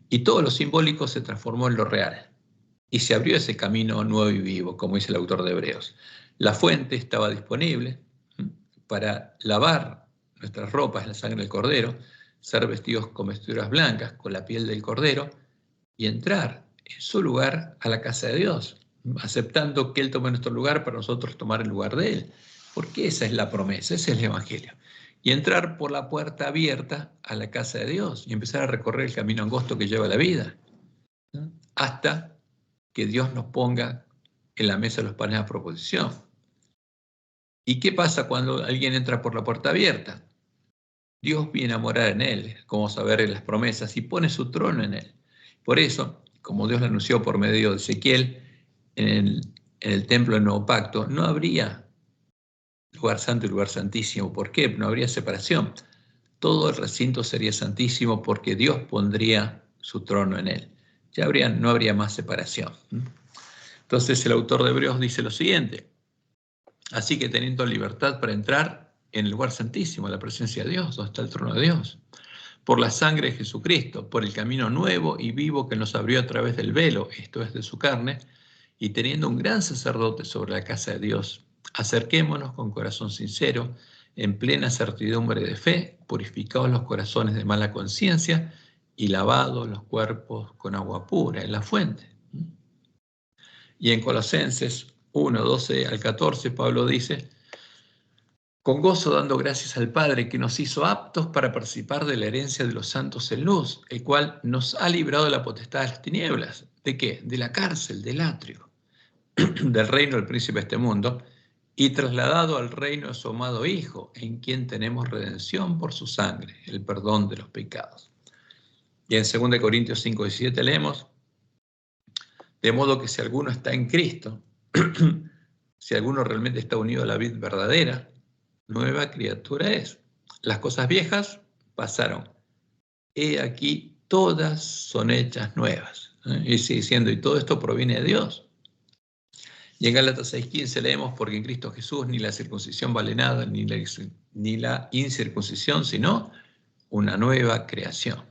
y todo lo simbólico se transformó en lo real. Y se abrió ese camino nuevo y vivo, como dice el autor de Hebreos. La fuente estaba disponible para lavar nuestras ropas en la sangre del Cordero, ser vestidos con vestiduras blancas, con la piel del Cordero, y entrar en su lugar a la casa de Dios, aceptando que Él tome nuestro lugar para nosotros tomar el lugar de Él. Porque esa es la promesa, ese es el Evangelio. Y entrar por la puerta abierta a la casa de Dios y empezar a recorrer el camino angosto que lleva a la vida, ¿no? Hasta que Dios nos ponga en la mesa de los panes a proposición. ¿Y qué pasa cuando alguien entra por la puerta abierta? Dios viene a morar en él, como saber en las promesas, y pone su trono en él. Por eso, como Dios lo anunció por medio de Ezequiel, en el templo del Nuevo Pacto, no habría lugar santo y lugar santísimo. ¿Por qué? No habría separación. Todo el recinto sería santísimo porque Dios pondría su trono en él. Ya no habría más separación. Entonces el autor de Hebreos dice lo siguiente: así que teniendo libertad para entrar en el lugar santísimo, la presencia de Dios, donde está el trono de Dios, por la sangre de Jesucristo, por el camino nuevo y vivo que nos abrió a través del velo, esto es de su carne, y teniendo un gran sacerdote sobre la casa de Dios, acerquémonos con corazón sincero, en plena certidumbre de fe, purificados los corazones de mala conciencia y lavados los cuerpos con agua pura en la fuente. Y en Colosenses 1, 12 al 14, Pablo dice: con gozo dando gracias al Padre que nos hizo aptos para participar de la herencia de los santos en luz, el cual nos ha librado de la potestad de las tinieblas. ¿De qué? De la cárcel, del atrio, del reino del príncipe de este mundo, y trasladado al reino de su amado Hijo, en quien tenemos redención por su sangre, el perdón de los pecados. Y en 2 Corintios 5, 17 leemos: de modo que si alguno está en Cristo, si alguno realmente está unido a la vid verdadera, nueva criatura es. Las cosas viejas pasaron. He aquí, todas son hechas nuevas. Y sigue diciendo, y todo esto proviene de Dios. Y en Gálatas 6:15 leemos: porque en Cristo Jesús ni la circuncisión vale nada, ni la incircuncisión, sino una nueva creación.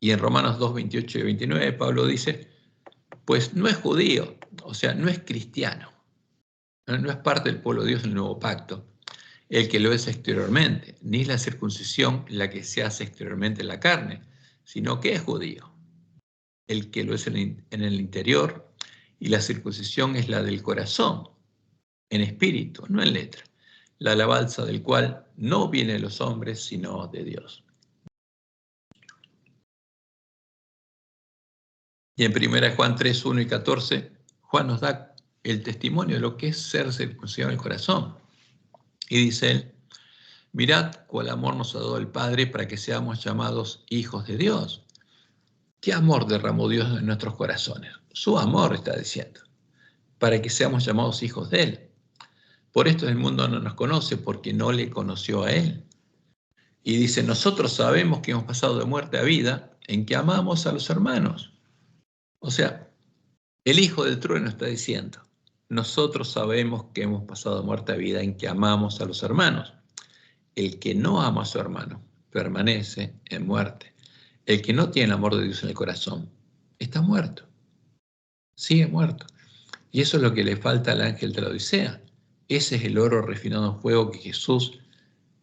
Y en Romanos 2:28 y 29, Pablo dice: pues no es judío, o sea, no es cristiano, no es parte del pueblo de Dios en el nuevo pacto, el que lo es exteriormente, ni es la circuncisión la que se hace exteriormente en la carne, sino que es judío, el que lo es en el interior, y la circuncisión es la del corazón, en espíritu, no en letra, la alabanza del cual no viene de los hombres, sino de Dios. Y en 1 Juan 3, 1 y 14, Juan nos da el testimonio de lo que es ser circuncidado en el corazón. Y dice él: mirad cuál amor nos ha dado el Padre para que seamos llamados hijos de Dios. ¿Qué amor derramó Dios en nuestros corazones? Su amor, está diciendo, para que seamos llamados hijos de Él. Por esto el mundo no nos conoce, porque no le conoció a Él. Y dice: nosotros sabemos que hemos pasado de muerte a vida en que amamos a los hermanos. O sea, el Hijo del Trueno está diciendo: nosotros sabemos que hemos pasado de muerte a vida en que amamos a los hermanos. El que no ama a su hermano permanece en muerte. El que no tiene el amor de Dios en el corazón está muerto. Sigue muerto. Y eso es lo que le falta al ángel de la Odisea. Ese es el oro refinado en fuego que Jesús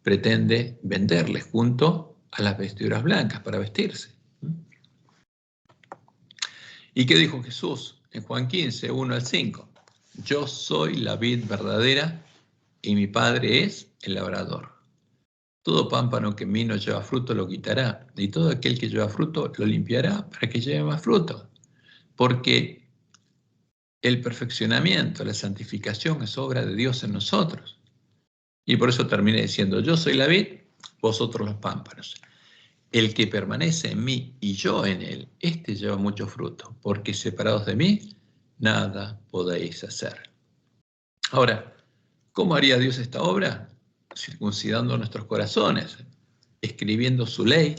pretende venderle junto a las vestiduras blancas para vestirse. ¿Y qué dijo Jesús en Juan 15, 1 al 5? Yo soy la vid verdadera y mi Padre es el labrador. Todo pámpano que en mí no lleva fruto lo quitará, y todo aquel que lleva fruto lo limpiará para que lleve más fruto. Porque el perfeccionamiento, la santificación es obra de Dios en nosotros. Y por eso terminé diciendo: yo soy la vid, vosotros los pámpanos. El que permanece en mí y yo en él, este lleva mucho fruto, porque separados de mí, nada podéis hacer. Ahora, ¿Cómo haría Dios esta obra? Circuncidando nuestros corazones, escribiendo su ley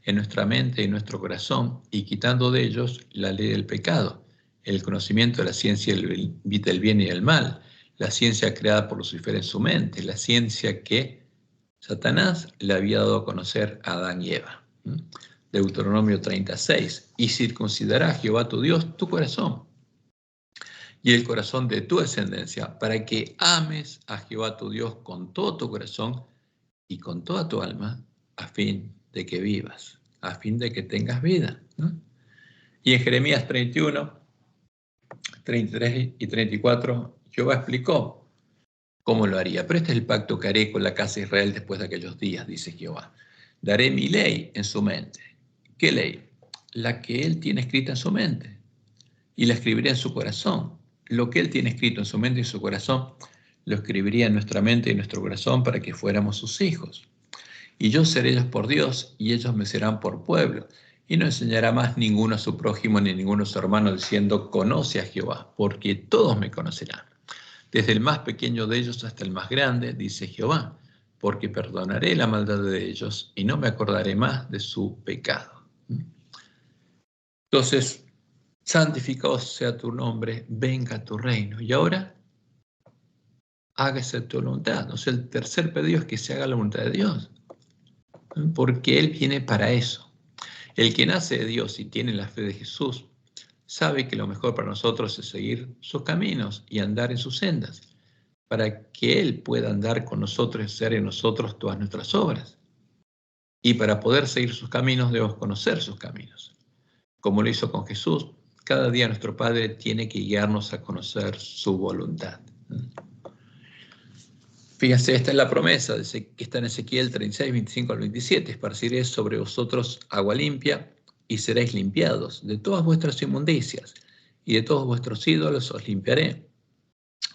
en nuestra mente y en nuestro corazón y quitando de ellos la ley del pecado, el conocimiento de la ciencia del bien y del mal, la ciencia creada por Lucifer en su mente, la ciencia que Satanás le había dado a conocer a Adán y Eva. Deuteronomio 36. Y circuncidará Jehová tu Dios tu corazón y el corazón de tu descendencia, para que ames a Jehová tu Dios con todo tu corazón y con toda tu alma, a fin de que vivas, a fin de que tengas vida, ¿no? Y en Jeremías 31, 33 y 34, Jehová explicó cómo lo haría. Pero este es el pacto que haré con la casa de Israel después de aquellos días, dice Jehová. Daré mi ley en su mente. ¿Qué ley? La que él tiene escrita en su mente. Y la escribiré en su corazón. Lo que él tiene escrito en su mente y en su corazón, lo escribiría en nuestra mente y en nuestro corazón para que fuéramos sus hijos. Y yo seré ellos por Dios, y ellos me serán por pueblo. Y no enseñará más ninguno a su prójimo ni ninguno a su hermano, diciendo, conoce a Jehová, porque todos me conocerán. Desde el más pequeño de ellos hasta el más grande, dice Jehová, porque perdonaré la maldad de ellos y no me acordaré más de su pecado. Entonces, santificado sea tu nombre, venga tu reino. Y ahora, hágase tu voluntad. O sea, el tercer pedido es que se haga la voluntad de Dios, porque Él viene para eso. El que nace de Dios y tiene la fe de Jesús, sabe que lo mejor para nosotros es seguir sus caminos y andar en sus sendas, para que Él pueda andar con nosotros y hacer en nosotros todas nuestras obras. Y para poder seguir sus caminos debemos conocer sus caminos. Como lo hizo con Jesús, cada día nuestro Padre tiene que guiarnos a conocer su voluntad. Fíjense, esta es la promesa que está en Ezequiel 36, 25 al 27. Esparciré sobre vosotros agua limpia y seréis limpiados. De todas vuestras inmundicias y de todos vuestros ídolos os limpiaré.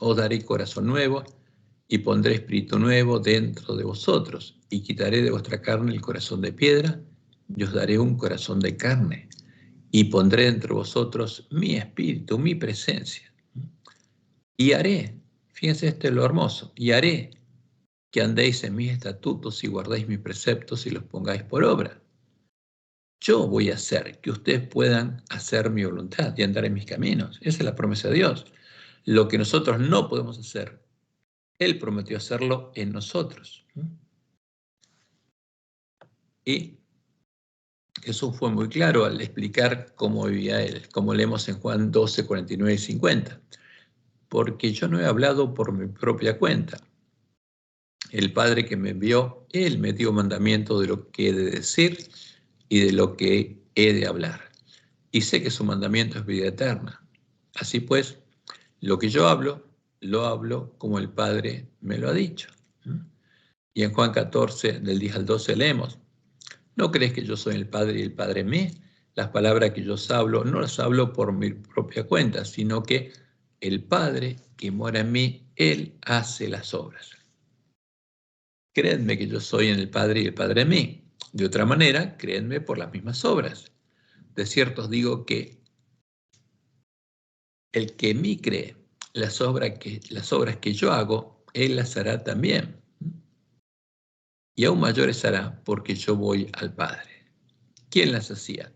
Os daré corazón nuevo y pondré espíritu nuevo dentro de vosotros y quitaré de vuestra carne el corazón de piedra y os daré un corazón de carne y pondré entre vosotros mi espíritu, mi presencia. Y haré, fíjense, esto es lo hermoso, y haré que andéis en mis estatutos y guardéis mis preceptos y los pongáis por obra. Yo voy a hacer que ustedes puedan hacer mi voluntad y andar en mis caminos. Esa es la promesa de Dios. Lo que nosotros no podemos hacer, Él prometió hacerlo en nosotros. Y Jesús fue muy claro al explicar cómo vivía Él, como leemos en Juan 12, 49 y 50. Porque yo no he hablado por mi propia cuenta. El Padre que me envió, Él me dio mandamiento de lo que he de decir y de lo que he de hablar. Y sé que su mandamiento es vida eterna. Así pues, lo que yo hablo, lo hablo como el Padre me lo ha dicho. Y en Juan 14, del 10 al 12 leemos, ¿no crees que yo soy el Padre y el Padre en mí? Las palabras que yo os hablo, no las hablo por mi propia cuenta, sino que el Padre que mora en mí, Él hace las obras. Creedme que yo soy en el Padre y el Padre en mí. De otra manera, creedme por las mismas obras. De cierto os digo que el que en mí cree, las obras que yo hago, Él las hará también. Y aún mayores hará, porque yo voy al Padre. ¿Quién las hacía?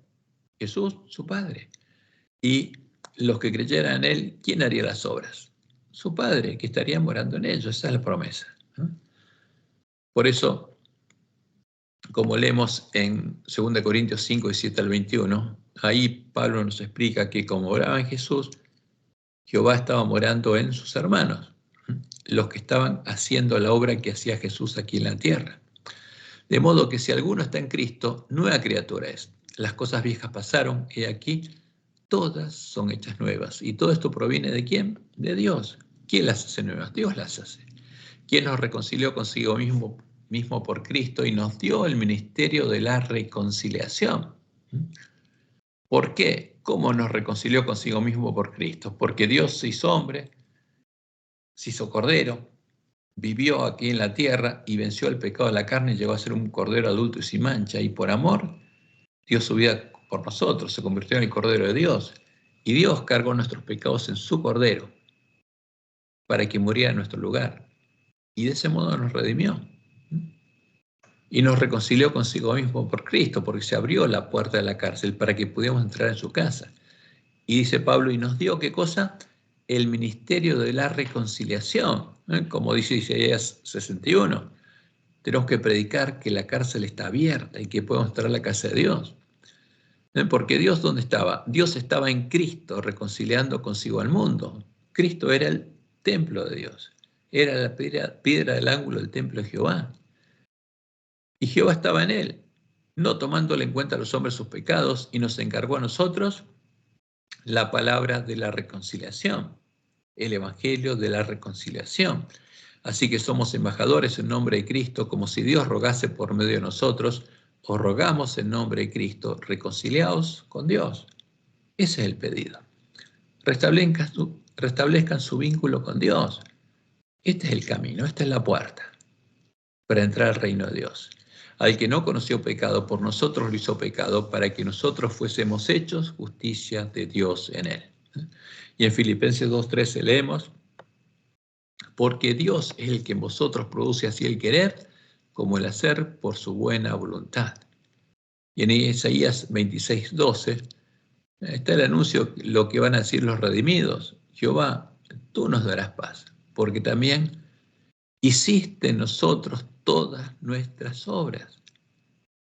Jesús, su Padre. Y los que creyeran en Él, ¿quién haría las obras? Su Padre, que estaría morando en ellos. Esa es la promesa. Por eso, como leemos en 2 Corintios 5, 17 al 21, ahí Pablo nos explica que como oraba en Jesús, Jehová estaba morando en sus hermanos, los que estaban haciendo la obra que hacía Jesús aquí en la tierra. De modo que si alguno está en Cristo, nueva criatura es. Las cosas viejas pasaron, y aquí todas son hechas nuevas. ¿Y todo esto proviene de quién? De Dios. ¿Quién las hace nuevas? Dios las hace. ¿Quién nos reconcilió consigo mismo por Cristo y nos dio el ministerio de la reconciliación? ¿Por qué? ¿Cómo nos reconcilió consigo mismo por Cristo? Porque Dios se hizo hombre, se hizo cordero, vivió aquí en la tierra y venció el pecado de la carne y llegó a ser un cordero adulto y sin mancha. Y por amor dio su vida por nosotros, se convirtió en el cordero de Dios. Y Dios cargó nuestros pecados en su cordero para que muriera en nuestro lugar. y de ese modo nos redimió. Y nos reconcilió consigo mismo por Cristo, porque se abrió la puerta de la cárcel para que pudiéramos entrar en su casa. Y dice Pablo, y nos dio, ¿qué cosa? El ministerio de la reconciliación, como dice Isaías 61. Tenemos que predicar que la cárcel está abierta y que podemos entrar a la casa de Dios. Porque Dios, ¿dónde estaba? Dios estaba en Cristo, reconciliando consigo al mundo. Cristo era el templo de Dios, era la piedra del ángulo del templo de Jehová. Y Jehová estaba en él, no tomándole en cuenta a los hombres sus pecados, y nos encargó a nosotros la palabra de la reconciliación, el evangelio de la reconciliación. Así que somos embajadores en nombre de Cristo, como si Dios rogase por medio de nosotros. Os rogamos en nombre de Cristo, reconciliaos con Dios. Ese es el pedido. Restablezcan su vínculo con Dios. Este es el camino, esta es la puerta para entrar al reino de Dios. Al que no conoció pecado, por nosotros lo hizo pecado, para que nosotros fuésemos hechos justicia de Dios en él. Y en Filipenses 2:13 leemos, porque Dios es el que en vosotros produce así el querer como el hacer por su buena voluntad. Y en Isaías 26:12 está el anuncio, lo que van a decir los redimidos. Jehová, tú nos darás paz, porque también hiciste en nosotros todas nuestras obras.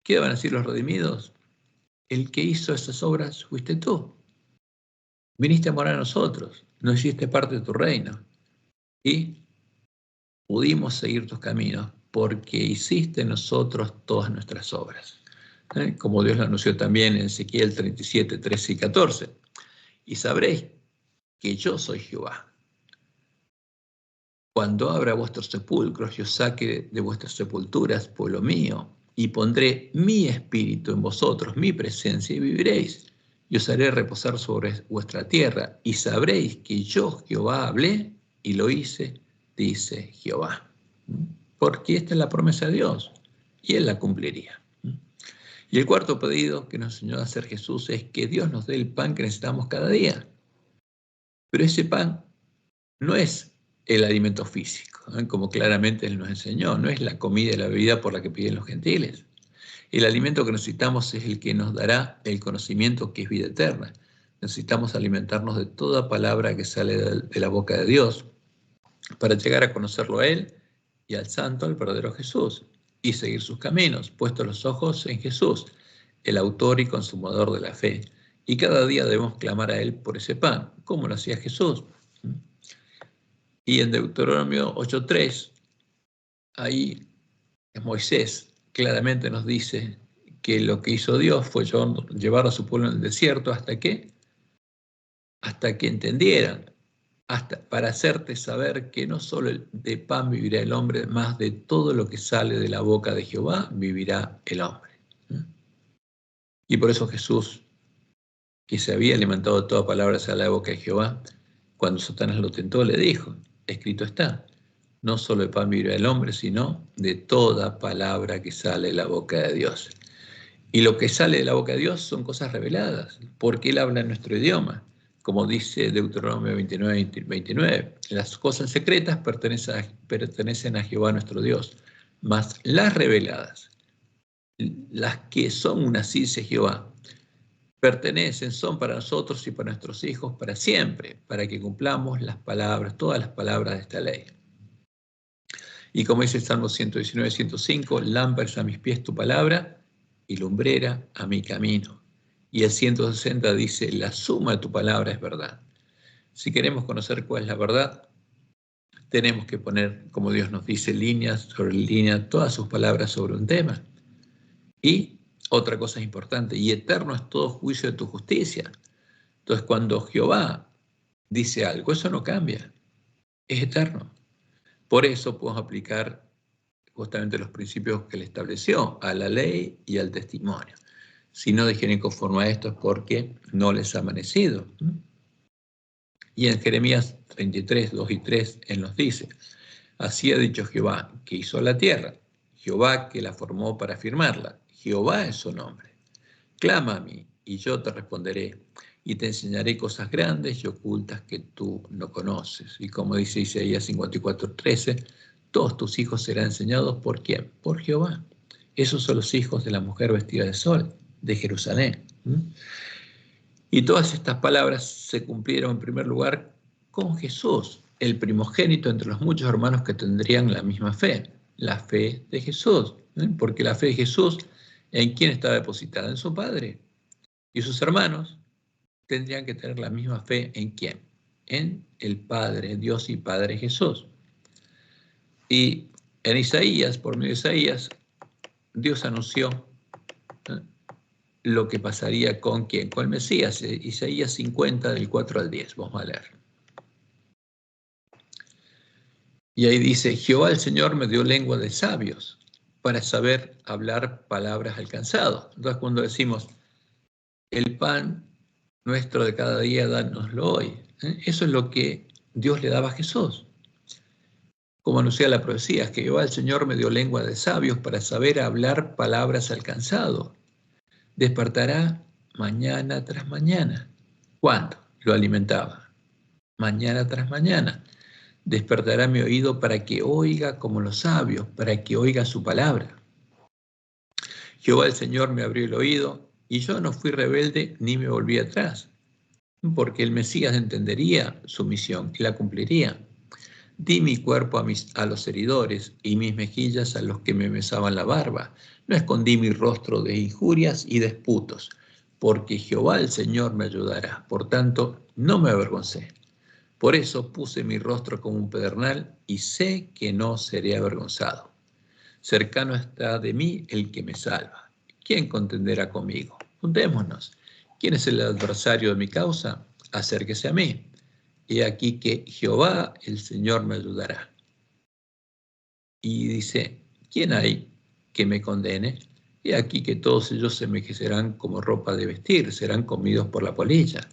¿Qué van a decir los redimidos? El que hizo esas obras fuiste tú. Viniste a morar a nosotros, nos hiciste parte de tu reino y pudimos seguir tus caminos porque hiciste en nosotros todas nuestras obras. Como Dios lo anunció también en Ezequiel 37, 13 y 14. Y sabréis que yo soy Jehová. Cuando abra vuestros sepulcros y os saque de vuestras sepulturas, pueblo mío, y pondré mi espíritu en vosotros, mi presencia, y viviréis. Y os haré reposar sobre vuestra tierra, y sabréis que yo, Jehová, hablé y lo hice, dice Jehová. Porque esta es la promesa de Dios, y Él la cumpliría. Y el cuarto pedido que nos enseñó a hacer Jesús es que Dios nos dé el pan que necesitamos cada día. Pero ese pan no es el alimento físico, como claramente Él nos enseñó, no es la comida y la bebida por la que piden los gentiles. El alimento que necesitamos es el que nos dará el conocimiento que es vida eterna. Necesitamos alimentarnos de toda palabra que sale de la boca de Dios para llegar a conocerlo a Él y al santo, al verdadero Jesús, y seguir sus caminos, puestos los ojos en Jesús, el autor y consumador de la fe. Y cada día debemos clamar a Él por ese pan, como lo hacía Jesús. Y en Deuteronomio 8:3, ahí Moisés claramente nos dice que lo que hizo Dios fue llevar a su pueblo en el desierto hasta que entendieran, para hacerte saber que no solo de pan vivirá el hombre, más de todo lo que sale de la boca de Jehová vivirá el hombre. Y por eso Jesús, que se había alimentado de toda palabra a la boca de Jehová, cuando Satanás lo tentó, le dijo, escrito está, no solo de pan vivirá el hombre, sino de toda palabra que sale de la boca de Dios. Y lo que sale de la boca de Dios son cosas reveladas, porque Él habla en nuestro idioma. Como dice Deuteronomio 29, las cosas secretas pertenecen a Jehová nuestro Dios, mas las reveladas, las que son una dice Jehová, son para nosotros y para nuestros hijos para siempre, para que cumplamos las palabras, todas las palabras de esta ley. Y como dice el Salmo 119, 105, lámpara es a mis pies tu palabra y lumbrera a mi camino. Y el 160 dice, la suma de tu palabra es verdad. Si queremos conocer cuál es la verdad, tenemos que poner, como Dios nos dice, líneas sobre líneas, todas sus palabras sobre un tema. Y otra cosa importante, y eterno es todo juicio de tu justicia. Entonces, cuando Jehová dice algo, eso no cambia, es eterno. Por eso podemos aplicar justamente los principios que Él estableció, a la ley y al testimonio. Si no digieren conforme a esto es porque no les ha amanecido. Y en Jeremías 33, 2 y 3, Él nos dice, así ha dicho Jehová, que hizo la tierra, Jehová que la formó para firmarla, Jehová es su nombre. Clama a mí, y yo te responderé, y te enseñaré cosas grandes y ocultas que tú no conoces. Y como dice Isaías 54, 13, Todos tus hijos serán enseñados ¿por quién? Por Jehová. Esos son los hijos de la mujer vestida de sol, de Jerusalén. Y todas estas palabras se cumplieron en primer lugar con Jesús, el primogénito entre los muchos hermanos que tendrían la misma fe, la fe de Jesús. Porque la fe de Jesús, ¿en quién está depositada? En su Padre. Y sus hermanos tendrían que tener la misma fe ¿en quién? En el Padre, Dios y Padre Jesús. Y en Isaías, por medio de Isaías, Dios anunció lo que pasaría con ¿quién? Con el Mesías. Isaías 50, del 4 al 10. Vamos a leer. Y ahí dice, Jehová el Señor me dio lengua de sabios para saber hablar palabras alcanzadas. Entonces cuando decimos, el pan nuestro de cada día, dánoslo hoy. Eso es lo que Dios le daba a Jesús. Como anuncia la profecía, que Jehová el Señor me dio lengua de sabios para saber hablar palabras alcanzado. Despertará mañana tras mañana. ¿Cuándo? Lo alimentaba. Mañana tras mañana. Despertará mi oído para que oiga como los sabios, para que oiga su palabra. Jehová el Señor me abrió el oído y yo no fui rebelde ni me volví atrás, porque el Mesías entendería su misión y la cumpliría. Di mi cuerpo a los heridores y mis mejillas a los que me mesaban la barba. No escondí mi rostro de injurias y disputos, porque Jehová el Señor me ayudará. Por tanto, no me avergoncé. Por eso puse mi rostro como un pedernal y sé que no seré avergonzado. Cercano está de mí el que me salva. ¿Quién contenderá conmigo? Juntémonos. ¿Quién es el adversario de mi causa? Acérquese a mí. He aquí que Jehová el Señor me ayudará. Y dice, ¿quién hay que me condene? He aquí que todos ellos se envejecerán como ropa de vestir, serán comidos por la polilla.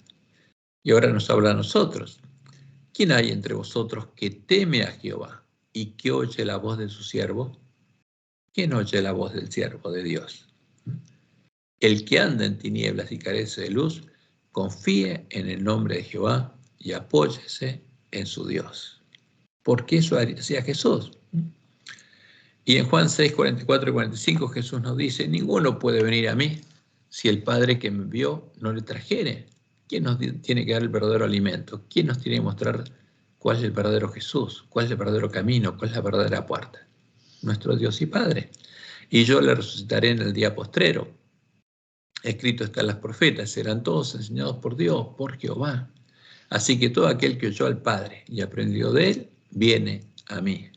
Y ahora nos habla a nosotros. ¿Quién hay entre vosotros que teme a Jehová y que oye la voz de su siervo? ¿Quién oye la voz del siervo de Dios? El que anda en tinieblas y carece de luz, confíe en el nombre de Jehová y apóyese en su Dios. Porque eso hacía Jesús. Y en Juan 6, 44 y 45 Jesús nos dice, ninguno puede venir a mí si el Padre que me envió no le trajere. ¿Quién nos tiene que dar el verdadero alimento? ¿Quién nos tiene que mostrar cuál es el verdadero Jesús? ¿Cuál es el verdadero camino? ¿Cuál es la verdadera puerta? Nuestro Dios y Padre. Y yo le resucitaré en el día postrero. Escrito está en las profetas, serán todos enseñados por Dios, por Jehová. Así que todo aquel que oyó al Padre y aprendió de él, viene a mí.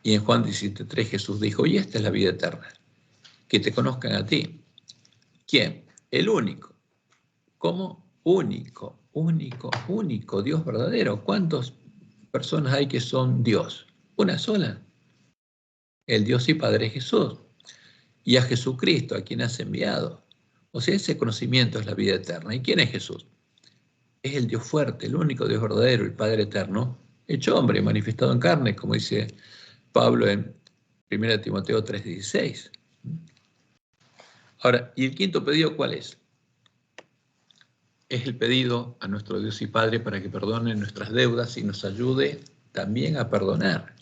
Y en Juan 17:3 Jesús dijo, y esta es la vida eterna, que te conozcan a ti. ¿Quién? El único. ¿Cómo? Único, único, único, Dios verdadero. ¿Cuántas personas hay que son Dios? Una sola. El Dios y Padre Jesús. Y a Jesucristo, a quien has enviado. O sea, ese conocimiento es la vida eterna. ¿Y quién es Jesús? Es el Dios fuerte, el único Dios verdadero, el Padre eterno, hecho hombre, manifestado en carne, como dice Pablo en 1 Timoteo 3:16. Ahora, ¿y el quinto pedido cuál es? Es el pedido a nuestro Dios y Padre para que perdone nuestras deudas y nos ayude también a perdonar.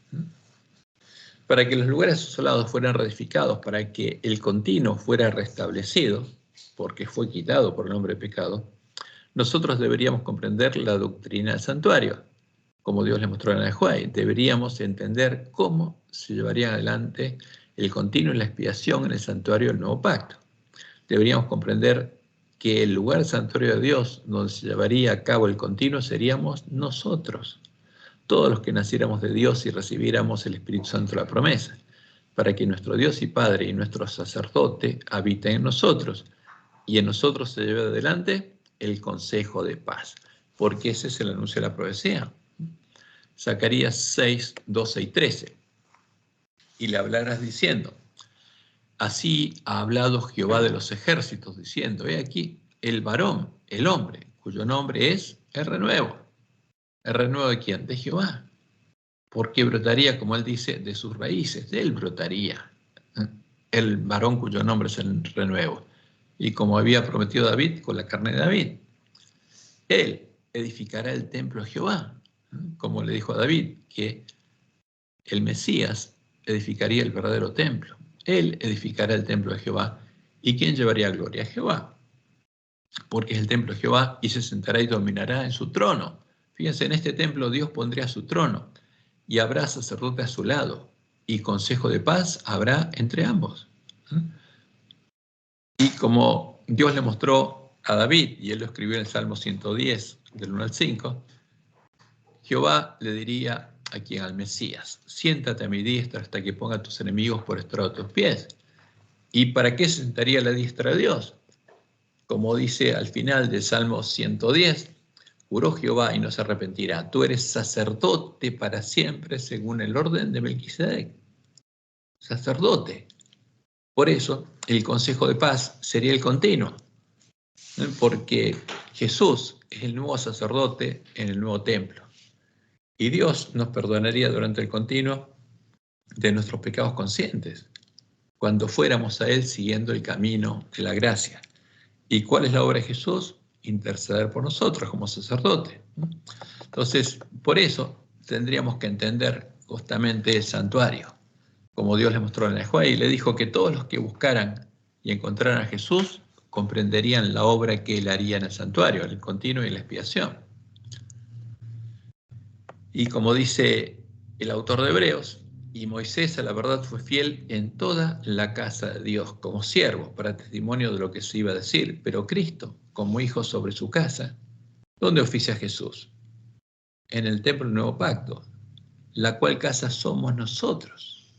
Para que los lugares asolados fueran reedificados, para que el continuo fuera restablecido, porque fue quitado por el hombre pecado, nosotros deberíamos comprender la doctrina del santuario, como Dios le mostró en el Juay. Deberíamos entender cómo se llevaría adelante el continuo y la expiación en el santuario del nuevo pacto. Deberíamos comprender que el lugar santuario de Dios donde se llevaría a cabo el continuo seríamos nosotros, todos los que naciéramos de Dios y recibiéramos el Espíritu Santo de la promesa, para que nuestro Dios y Padre y nuestro sacerdote habiten en nosotros y en nosotros se lleve adelante el consejo de paz, porque ese es el anuncio de la profecía. Zacarías 6, 12 y 13. Y le hablarás diciendo, así ha hablado Jehová de los ejércitos, diciendo, he aquí el varón, el hombre, cuyo nombre es el renuevo. ¿El renuevo de quién? De Jehová. Porque brotaría, como él dice, de sus raíces, de él brotaría. El varón cuyo nombre es el renuevo. Y como había prometido David, con la carne de David. Él edificará el templo de Jehová, como le dijo a David, que el Mesías edificaría el verdadero templo. Él edificará el templo de Jehová. ¿Y quién llevaría gloria? A Jehová. Porque es el templo de Jehová y se sentará y dominará en su trono. Fíjense, en este templo Dios pondría su trono y habrá sacerdote a su lado y consejo de paz habrá entre ambos. Y como Dios le mostró a David, y él lo escribió en el Salmo 110, del 1 al 5, Jehová le diría a quien al Mesías, siéntate a mi diestra hasta que ponga a tus enemigos por estrado de tus pies. ¿Y para qué se sentaría a la diestra de Dios? Como dice al final del Salmo 110, juró Jehová y no se arrepentirá. Tú eres sacerdote para siempre según el orden de Melquisedec. Sacerdote. Por eso, el consejo de paz sería el continuo, porque Jesús es el nuevo sacerdote en el nuevo templo. Y Dios nos perdonaría durante el continuo de nuestros pecados conscientes, cuando fuéramos a Él siguiendo el camino de la gracia. ¿Y cuál es la obra de Jesús? Interceder por nosotros como sacerdote. Entonces, por eso tendríamos que entender justamente el santuario, como Dios le mostró en el Juez, y le dijo que todos los que buscaran y encontraran a Jesús comprenderían la obra que Él haría en el santuario, el continuo y la expiación. Y como dice el autor de Hebreos, y Moisés a la verdad fue fiel en toda la casa de Dios, como siervo, para testimonio de lo que se iba a decir, pero Cristo, como hijo sobre su casa, ¿dónde oficia Jesús? En el templo del nuevo pacto, la cual casa somos nosotros.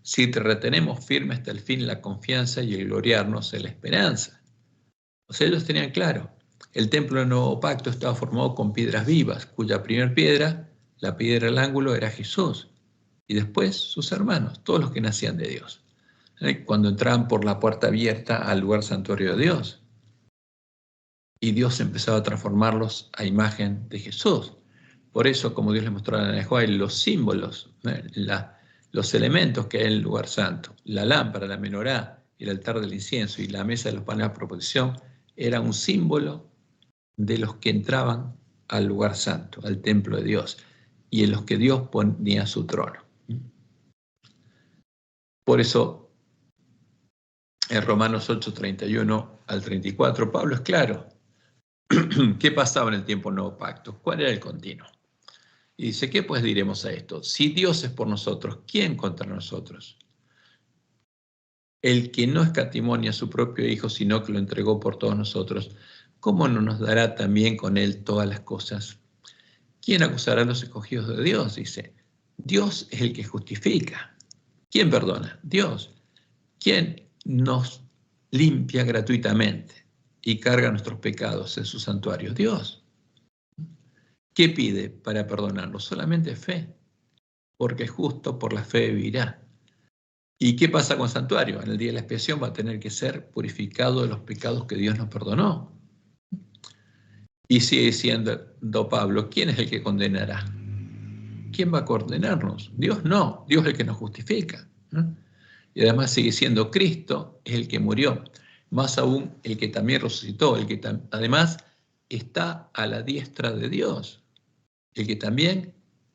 Si te retenemos firme hasta el fin la confianza y el gloriarnos en la esperanza. O sea, ellos tenían claro, el templo del nuevo pacto estaba formado con piedras vivas, cuya primera piedra, la piedra del ángulo, era Jesús. Y después sus hermanos, todos los que nacían de Dios. Cuando entraban por la puerta abierta al lugar santuario de Dios. Y Dios empezaba a transformarlos a imagen de Jesús. Por eso, como Dios les mostró en el Juez, los símbolos, los elementos que hay en el lugar santo, la lámpara, la menorá, el altar del incienso y la mesa de los panes de proposición, era un símbolo de los que entraban al lugar santo, al templo de Dios, y en los que Dios ponía su trono. Por eso, en Romanos 8, 31 al 34, Pablo es claro. ¿Qué pasaba en el tiempo del nuevo pacto? ¿Cuál era el continuo? Y dice, ¿qué pues diremos a esto? Si Dios es por nosotros, ¿quién contra nosotros? El que no escatimó a su propio Hijo, sino que lo entregó por todos nosotros, ¿cómo no nos dará también con Él todas las cosas? ¿Quién acusará a los escogidos de Dios? Dice, Dios es el que justifica. ¿Quién perdona? Dios. ¿Quién nos limpia gratuitamente y carga nuestros pecados en su santuario? Dios. ¿Qué pide para perdonarnos? Solamente fe, porque el justo por la fe vivirá. ¿Y qué pasa con el santuario? En el día de la expiación va a tener que ser purificado de los pecados que Dios nos perdonó. Y sigue diciendo Pablo, ¿quién es el que condenará? ¿Quién va a condenarnos? Dios no, Dios es el que nos justifica. Y además sigue siendo Cristo es el que murió, más aún el que también resucitó, el que además está a la diestra de Dios, el que también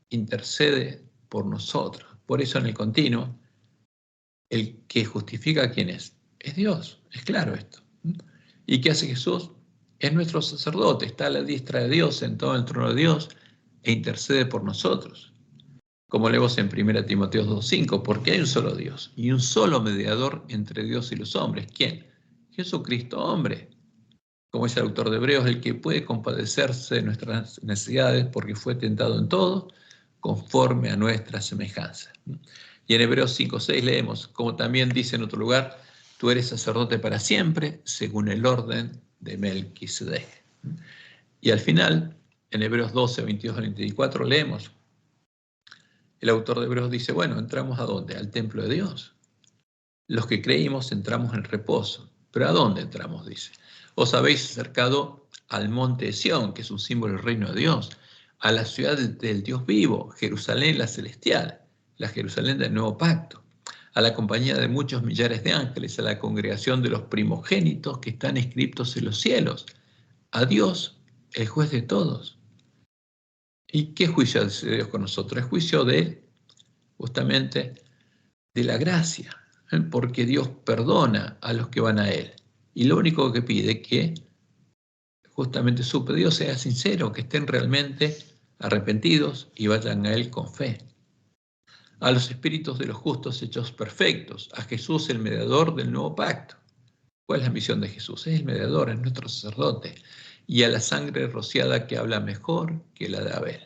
intercede por nosotros. Por eso en el continuo, el que justifica quién es Dios, es claro esto. ¿Y qué hace Jesús? Es nuestro sacerdote, está a la diestra de Dios, sentado en el trono de Dios, e intercede por nosotros. Como leemos en 1 Timoteo 2:5, porque hay un solo Dios y un solo mediador entre Dios y los hombres. ¿Quién? Jesucristo, hombre. Como es el autor de Hebreos, el que puede compadecerse de nuestras necesidades porque fue tentado en todo, conforme a nuestra semejanza. Y en Hebreos 5:6 leemos, como también dice en otro lugar, tú eres sacerdote para siempre, según el orden de Melquisedec. Y al final, en Hebreos 12, 22 al 24 leemos, el autor de Hebreos dice, bueno, ¿entramos a dónde? Al templo de Dios. Los que creímos entramos en reposo. ¿Pero a dónde entramos? Dice. Os habéis acercado al monte de Sión, que es un símbolo del reino de Dios, a la ciudad del Dios vivo, Jerusalén la celestial, la Jerusalén del nuevo pacto, a la compañía de muchos millares de ángeles, a la congregación de los primogénitos que están inscriptos en los cielos, a Dios, el juez de todos. ¿Y qué juicio hace Dios con nosotros? El juicio de justamente de la gracia, porque Dios perdona a los que van a Él. Y lo único que pide es que justamente su pedido sea sincero, que estén realmente arrepentidos y vayan a Él con fe. A los espíritus de los justos hechos perfectos, a Jesús el mediador del nuevo pacto. ¿Cuál es la misión de Jesús? Es el mediador, es nuestro sacerdote. Y a la sangre rociada que habla mejor que la de Abel.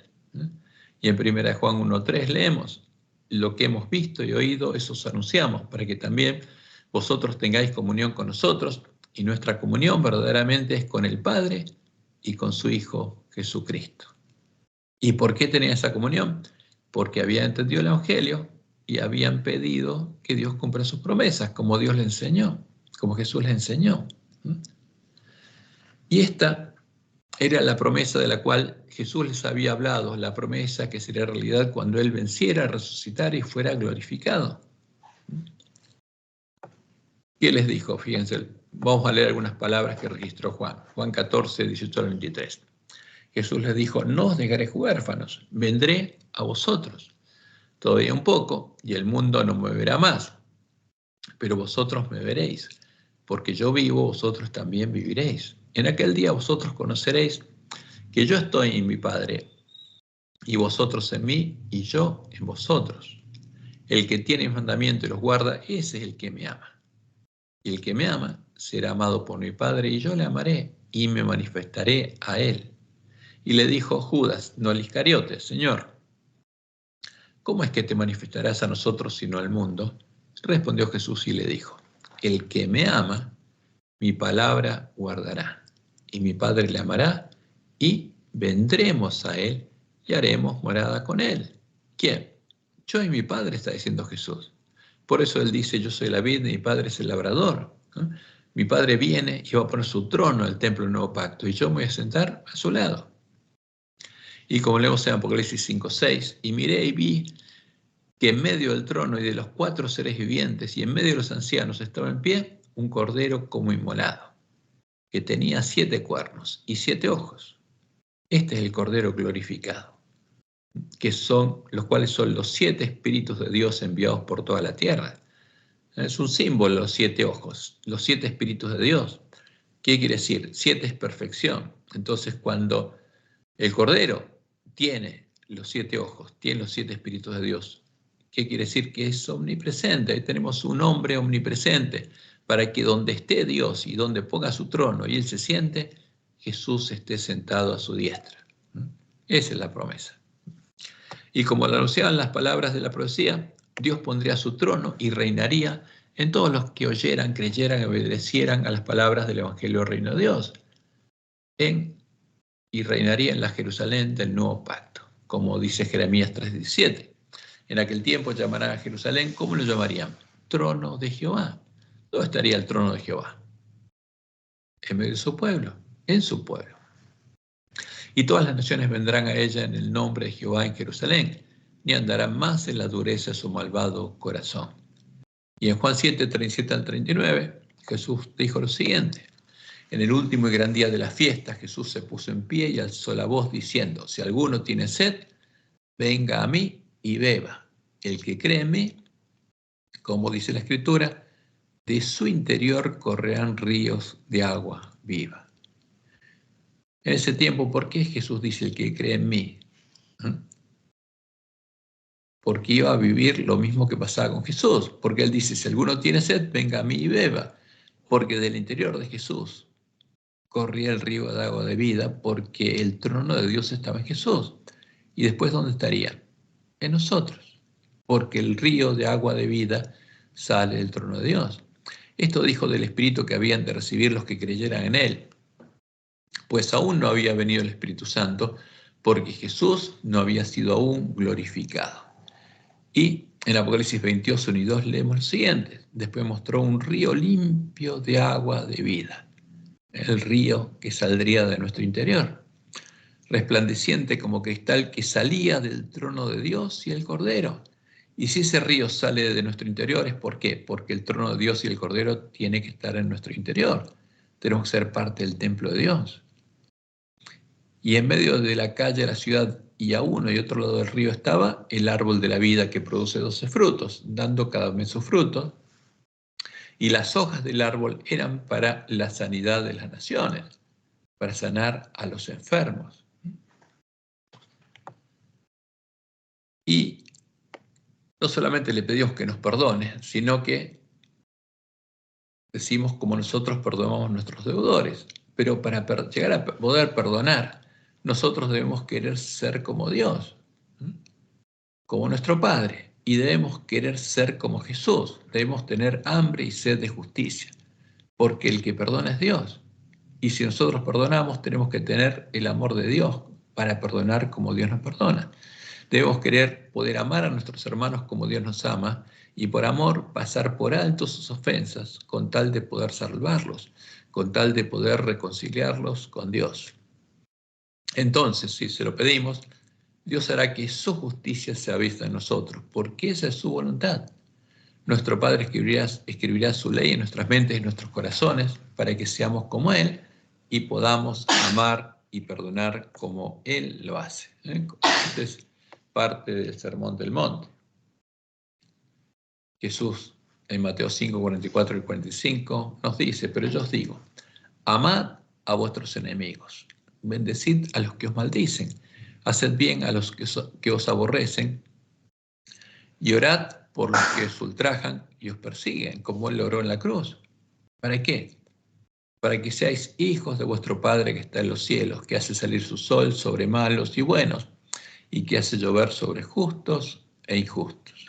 Y en 1 Juan 1:3 leemos: lo que hemos visto y oído, eso os anunciamos, para que también vosotros tengáis comunión con nosotros, y nuestra comunión verdaderamente es con el Padre y con su Hijo Jesucristo. ¿Y por qué tenían esa comunión? Porque habían entendido el Evangelio y habían pedido que Dios cumpla sus promesas, como Dios le enseñó, como Jesús les enseñó. Y esta era la promesa de la cual Jesús les había hablado, la promesa que sería realidad cuando Él venciera, resucitara y fuera glorificado. ¿Qué les dijo? Fíjense, vamos a leer algunas palabras que registró Juan. Juan 14, 18 al 23. Jesús les dijo: no os dejaré huérfanos, vendré a vosotros. Todavía un poco, y el mundo no me verá más, pero vosotros me veréis, porque yo vivo, vosotros también viviréis. En aquel día vosotros conoceréis que yo estoy en mi Padre, y vosotros en mí, y yo en vosotros. El que tiene mis mandamientos y los guarda, ese es el que me ama. Y el que me ama será amado por mi Padre, y yo le amaré, y me manifestaré a él. Y le dijo Judas, no el Iscariote: Señor, ¿cómo es que te manifestarás a nosotros sino al mundo? Respondió Jesús y le dijo: el que me ama, mi palabra guardará, y mi Padre le amará, y vendremos a él y haremos morada con él. ¿Quién? Yo y mi Padre, está diciendo Jesús. Por eso él dice: yo soy la vid y mi Padre es el labrador. Mi Padre viene y va a poner su trono en el templo del nuevo pacto, y yo me voy a sentar a su lado. Y como leemos en Apocalipsis 5:6, y miré y vi que en medio del trono y de los 4 seres vivientes y en medio de los ancianos estaba en pie un cordero como inmolado, que tenía 7 cuernos y 7 ojos. Este es el cordero glorificado, los cuales son los 7 espíritus de Dios enviados por toda la tierra. Es un símbolo, los 7 ojos, los 7 espíritus de Dios. ¿Qué quiere decir? 7 es perfección. Entonces, cuando el cordero tiene los 7 ojos, tiene los 7 espíritus de Dios, ¿qué quiere decir? Que es omnipresente. Ahí tenemos un hombre omnipresente, para que donde esté Dios y donde ponga su trono y Él se siente, Jesús esté sentado a su diestra. Esa es la promesa. Y como lo anunciaban las palabras de la profecía, Dios pondría su trono y reinaría en todos los que oyeran, creyeran y obedecieran a las palabras del Evangelio del Reino de Dios. Y reinaría en la Jerusalén del nuevo pacto, como dice Jeremías 3:17. En aquel tiempo llamarán a Jerusalén, ¿cómo lo llamarían? Trono de Jehová. ¿Dónde estaría el trono de Jehová? En medio de su pueblo, en su pueblo. Y todas las naciones vendrán a ella en el nombre de Jehová en Jerusalén, ni andarán más en la dureza de su malvado corazón. Y en Juan 7:37 al 39, Jesús dijo lo siguiente: en el último y gran día de la fiesta, Jesús se puso en pie y alzó la voz diciendo: si alguno tiene sed, venga a mí y beba. El que cree en mí, como dice la Escritura, de su interior correrán ríos de agua viva. En ese tiempo, ¿por qué Jesús dice el que cree en mí? Porque iba a vivir lo mismo que pasaba con Jesús. Porque Él dice: si alguno tiene sed, venga a mí y beba. Porque del interior de Jesús corría el río de agua de vida, porque el trono de Dios estaba en Jesús. ¿Y después dónde estaría? En nosotros. Porque el río de agua de vida sale del trono de Dios. Esto dijo del Espíritu que habían de recibir los que creyeran en Él, pues aún no había venido el Espíritu Santo, porque Jesús no había sido aún glorificado. Y en Apocalipsis 22:1 leemos lo siguiente: después mostró un río limpio de agua de vida, el río que saldría de nuestro interior, resplandeciente como cristal, que salía del trono de Dios y el Cordero. Y si ese río sale de nuestro interior, ¿es por qué? Porque el trono de Dios y el Cordero tiene que estar en nuestro interior. Tenemos que ser parte del templo de Dios. Y en medio de la calle de la ciudad y a uno y otro lado del río estaba el árbol de la vida que produce 12 frutos, dando cada mes su fruto, y las hojas del árbol eran para la sanidad de las naciones, para sanar a los enfermos. Y no solamente le pedimos que nos perdone, sino que decimos como nosotros perdonamos a nuestros deudores. Pero para llegar a poder perdonar, nosotros debemos querer ser como Dios, como nuestro Padre, y debemos querer ser como Jesús. Debemos tener hambre y sed de justicia, porque el que perdona es Dios. Y si nosotros perdonamos, tenemos que tener el amor de Dios para perdonar como Dios nos perdona. Debemos querer poder amar a nuestros hermanos como Dios nos ama y por amor pasar por alto sus ofensas con tal de poder salvarlos, con tal de poder reconciliarlos con Dios. Entonces, si se lo pedimos, Dios hará que su justicia sea vista en nosotros, porque esa es su voluntad. Nuestro Padre escribirá su ley en nuestras mentes y en nuestros corazones para que seamos como Él y podamos amar y perdonar como Él lo hace. Este es parte del Sermón del Monte. Jesús en Mateo 5, 44 y 45 nos dice, pero yo os digo, amad a vuestros enemigos, bendecid a los que os maldicen, haced bien a los que os aborrecen y orad por los que os ultrajan y os persiguen, como Él oró en la cruz. ¿Para qué? Para que seáis hijos de vuestro Padre que está en los cielos, que hace salir su sol sobre malos y buenos, y que hace llover sobre justos e injustos.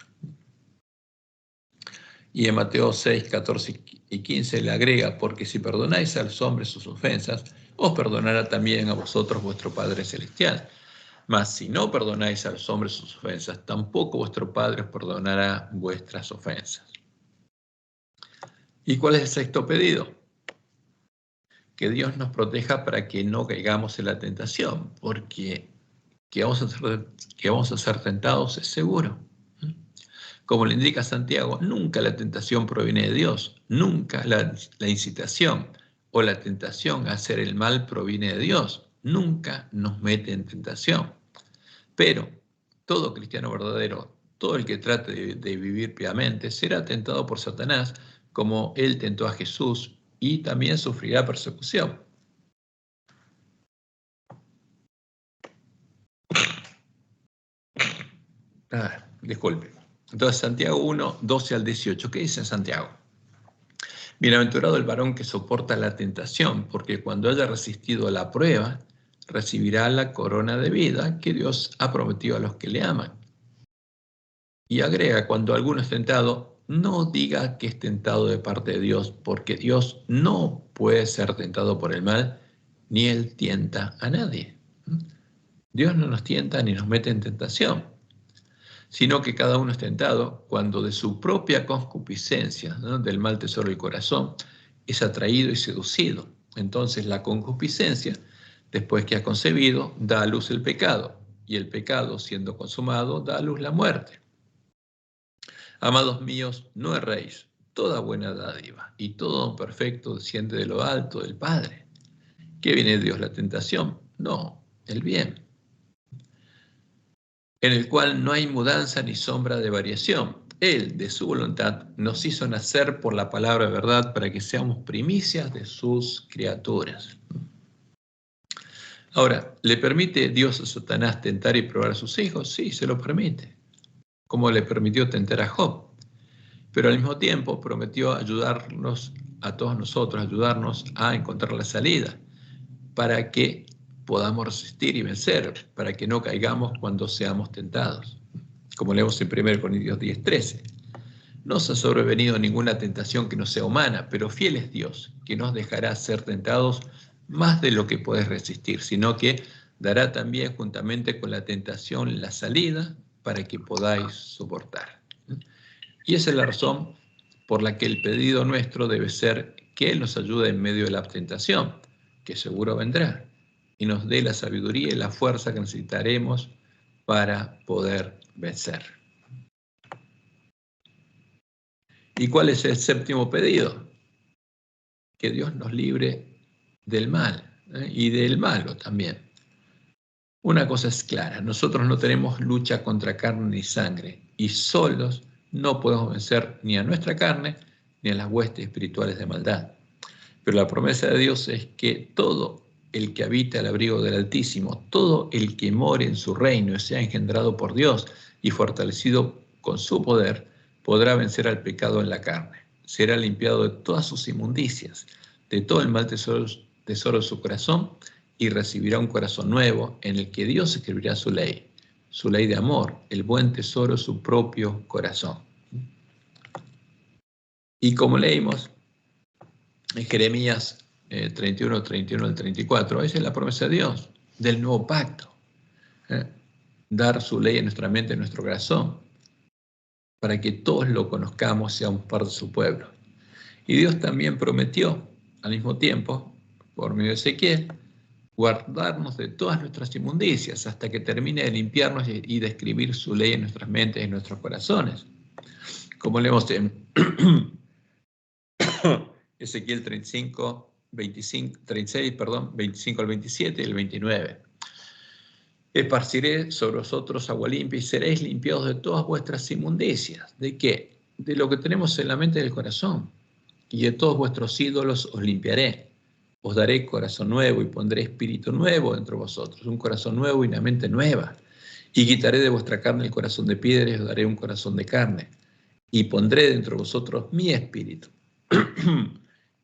Y en Mateo 6, 14 y 15 le agrega, porque si perdonáis a los hombres sus ofensas, os perdonará también a vosotros vuestro Padre Celestial. Mas si no perdonáis a los hombres sus ofensas, tampoco vuestro Padre os perdonará vuestras ofensas. ¿Y cuál es el sexto pedido? Que Dios nos proteja para que no caigamos en la tentación, porque que vamos a ser tentados es seguro. Como le indica Santiago, nunca la tentación proviene de Dios, nunca la incitación o la tentación a hacer el mal proviene de Dios, nunca nos mete en tentación. Pero todo cristiano verdadero, todo el que trate de vivir piadamente, será tentado por Satanás, como él tentó a Jesús, y también sufrirá persecución. Disculpe. Entonces, Santiago 1, 12 al 18. ¿Qué dice Santiago? Bienaventurado el varón que soporta la tentación, porque cuando haya resistido a la prueba, recibirá la corona de vida que Dios ha prometido a los que le aman. Y agrega, cuando alguno es tentado, no diga que es tentado de parte de Dios, porque Dios no puede ser tentado por el mal, ni Él tienta a nadie. Dios no nos tienta ni nos mete en tentación, sino que cada uno es tentado cuando de su propia concupiscencia, ¿no?, del mal tesoro del corazón, es atraído y seducido. Entonces la concupiscencia, después que ha concebido, da a luz el pecado, y el pecado, siendo consumado, da a luz la muerte. Amados míos, no erréis, toda buena dádiva y todo don perfecto desciende de lo alto del Padre. ¿Qué viene de Dios? ¿La tentación? No, el bien, en el cual no hay mudanza ni sombra de variación. Él, de su voluntad, nos hizo nacer por la palabra de verdad para que seamos primicias de sus criaturas. Ahora, ¿le permite Dios a Satanás tentar y probar a sus hijos? Sí, se lo permite, como le permitió tentar a Job. Pero al mismo tiempo prometió ayudarnos a todos nosotros, ayudarnos a encontrar la salida, para que podamos resistir y vencer, para que no caigamos cuando seamos tentados. Como leemos en 1 Corintios 10:13. No os ha sobrevenido ninguna tentación que no sea humana, pero fiel es Dios, que no os dejará ser tentados más de lo que podéis resistir, sino que dará también juntamente con la tentación la salida para que podáis soportar. Y esa es la razón por la que el pedido nuestro debe ser que Él nos ayude en medio de la tentación, que seguro vendrá, y nos dé la sabiduría y la fuerza que necesitaremos para poder vencer. ¿Y cuál es el séptimo pedido? Que Dios nos libre del mal, y del malo también. Una cosa es clara, nosotros no tenemos lucha contra carne ni sangre, y solos no podemos vencer ni a nuestra carne ni a las huestes espirituales de maldad. Pero la promesa de Dios es que todo el que habita al abrigo del Altísimo, todo el que more en su reino y sea engendrado por Dios y fortalecido con su poder, podrá vencer al pecado en la carne. Será limpiado de todas sus inmundicias, de todo el mal tesoro de su corazón, y recibirá un corazón nuevo en el que Dios escribirá su ley de amor, el buen tesoro de su propio corazón. Y como leímos en Jeremías 31 al 34, esa es la promesa de Dios, del nuevo pacto. Dar su ley en nuestra mente, en nuestro corazón, para que todos lo conozcamos, seamos parte de su pueblo. Y Dios también prometió, al mismo tiempo, por medio de Ezequiel, guardarnos de todas nuestras inmundicias hasta que termine de limpiarnos y de escribir su ley en nuestras mentes y en nuestros corazones. Como leemos en Ezequiel 35, 36, 25 al 27 y el 29. Esparciré sobre vosotros agua limpia y seréis limpiados de todas vuestras inmundicias. ¿De qué? De lo que tenemos en la mente del corazón. Y de todos vuestros ídolos os limpiaré. Os daré corazón nuevo y pondré espíritu nuevo dentro de vosotros, un corazón nuevo y una mente nueva. Y quitaré de vuestra carne el corazón de piedra y os daré un corazón de carne. Y pondré dentro de vosotros mi espíritu.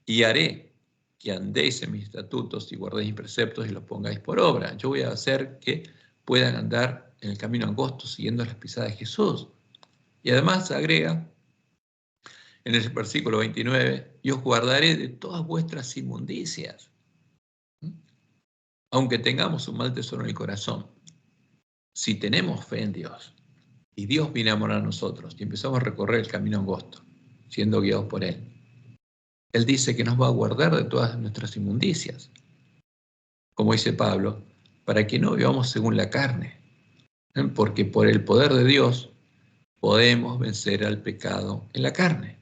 Y haré que andéis en mis estatutos y guardéis mis preceptos y los pongáis por obra. Yo voy a hacer que puedan andar en el camino angosto siguiendo las pisadas de Jesús. Y además agrega en el versículo 29, y os guardaré de todas vuestras inmundicias, aunque tengamos un mal tesoro en el corazón. Si tenemos fe en Dios y Dios viene a morar a nosotros y empezamos a recorrer el camino angosto, siendo guiados por Él, Él dice que nos va a guardar de todas nuestras inmundicias, como dice Pablo, para que no vivamos según la carne, porque por el poder de Dios podemos vencer al pecado en la carne.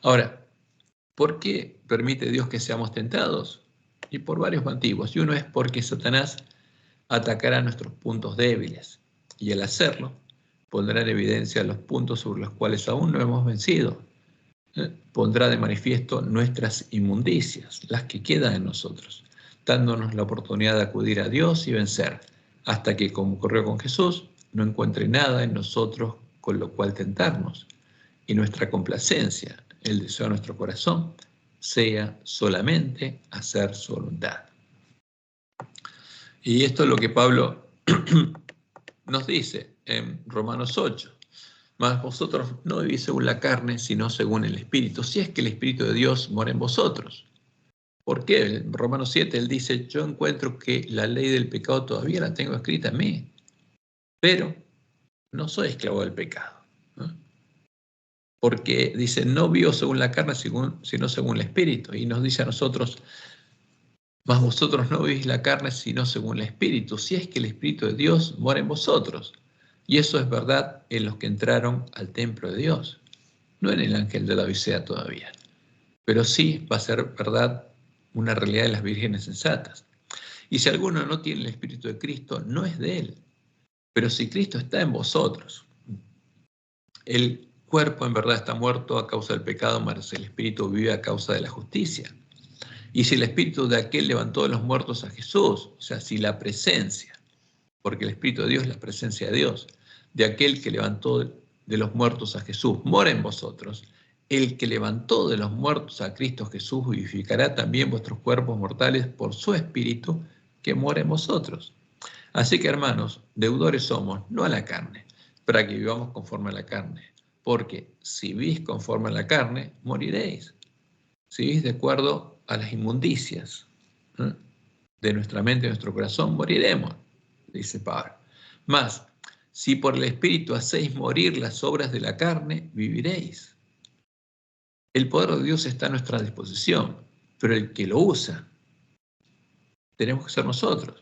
Ahora, ¿por qué permite Dios que seamos tentados? Y por varios motivos. Y uno es porque Satanás atacará nuestros puntos débiles, y al hacerlo, pondrá en evidencia los puntos sobre los cuales aún no hemos vencido. Pondrá de manifiesto nuestras inmundicias, las que quedan en nosotros, dándonos la oportunidad de acudir a Dios y vencer, hasta que, como ocurrió con Jesús, no encuentre nada en nosotros con lo cual tentarnos, y nuestra complacencia, el deseo de nuestro corazón, sea solamente hacer su voluntad. Y esto es lo que Pablo nos dice en Romanos 8. Mas vosotros no vivís según la carne, sino según el Espíritu, si es que el Espíritu de Dios mora en vosotros. ¿Por qué? En Romanos 7 él dice, yo encuentro que la ley del pecado todavía la tengo escrita en mí, pero no soy esclavo del pecado. ¿No? Porque dice, no vivo según la carne, sino según el Espíritu. Y nos dice a nosotros, mas vosotros no vivís la carne, sino según el Espíritu, si es que el Espíritu de Dios mora en vosotros. Y eso es verdad en los que entraron al templo de Dios, no en el ángel de la Odisea todavía, pero sí va a ser verdad una realidad de las vírgenes sensatas. Y si alguno no tiene el Espíritu de Cristo, no es de él. Pero si Cristo está en vosotros, el cuerpo en verdad está muerto a causa del pecado, mas el Espíritu vive a causa de la justicia. Y si el Espíritu de aquel levantó de los muertos a Jesús, o sea, si la presencia, porque el Espíritu de Dios es la presencia de Dios, de aquel que levantó de los muertos a Jesús, mora en vosotros, el que levantó de los muertos a Cristo Jesús vivificará también vuestros cuerpos mortales por su Espíritu que mora en vosotros. Así que, hermanos, deudores somos, no a la carne, para que vivamos conforme a la carne. Porque si vivís conforme a la carne, moriréis. Si vivís de acuerdo a las inmundicias de nuestra mente y nuestro corazón, moriremos, dice Pablo. Mas, si por el Espíritu hacéis morir las obras de la carne, viviréis. El poder de Dios está a nuestra disposición, pero el que lo usa, tenemos que ser nosotros.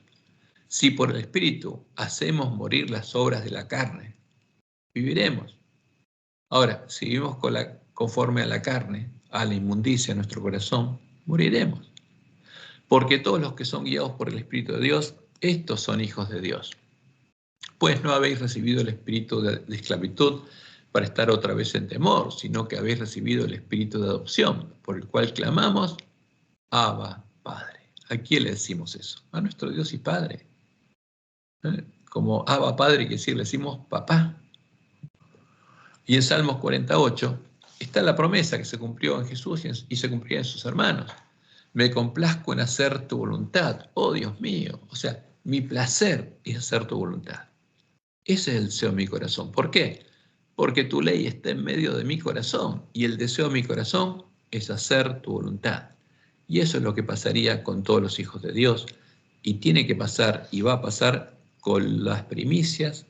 Si por el Espíritu hacemos morir las obras de la carne, viviremos. Ahora, si vivimos conforme a la carne, a la inmundicia de nuestro corazón, moriremos. Porque todos los que son guiados por el Espíritu de Dios, estos son hijos de Dios. Pues no habéis recibido el espíritu de esclavitud para estar otra vez en temor, sino que habéis recibido el espíritu de adopción, por el cual clamamos, Abba, Padre. ¿A quién le decimos eso? A nuestro Dios y Padre. Como Abba, Padre, quiere decir, le decimos papá. Y en Salmos 48 está la promesa que se cumplió en Jesús y se cumplía en sus hermanos. Me complazco en hacer tu voluntad, oh Dios mío. O sea, mi placer es hacer tu voluntad. Ese es el deseo de mi corazón. ¿Por qué? Porque tu ley está en medio de mi corazón y el deseo de mi corazón es hacer tu voluntad. Y eso es lo que pasaría con todos los hijos de Dios. Y tiene que pasar y va a pasar con las primicias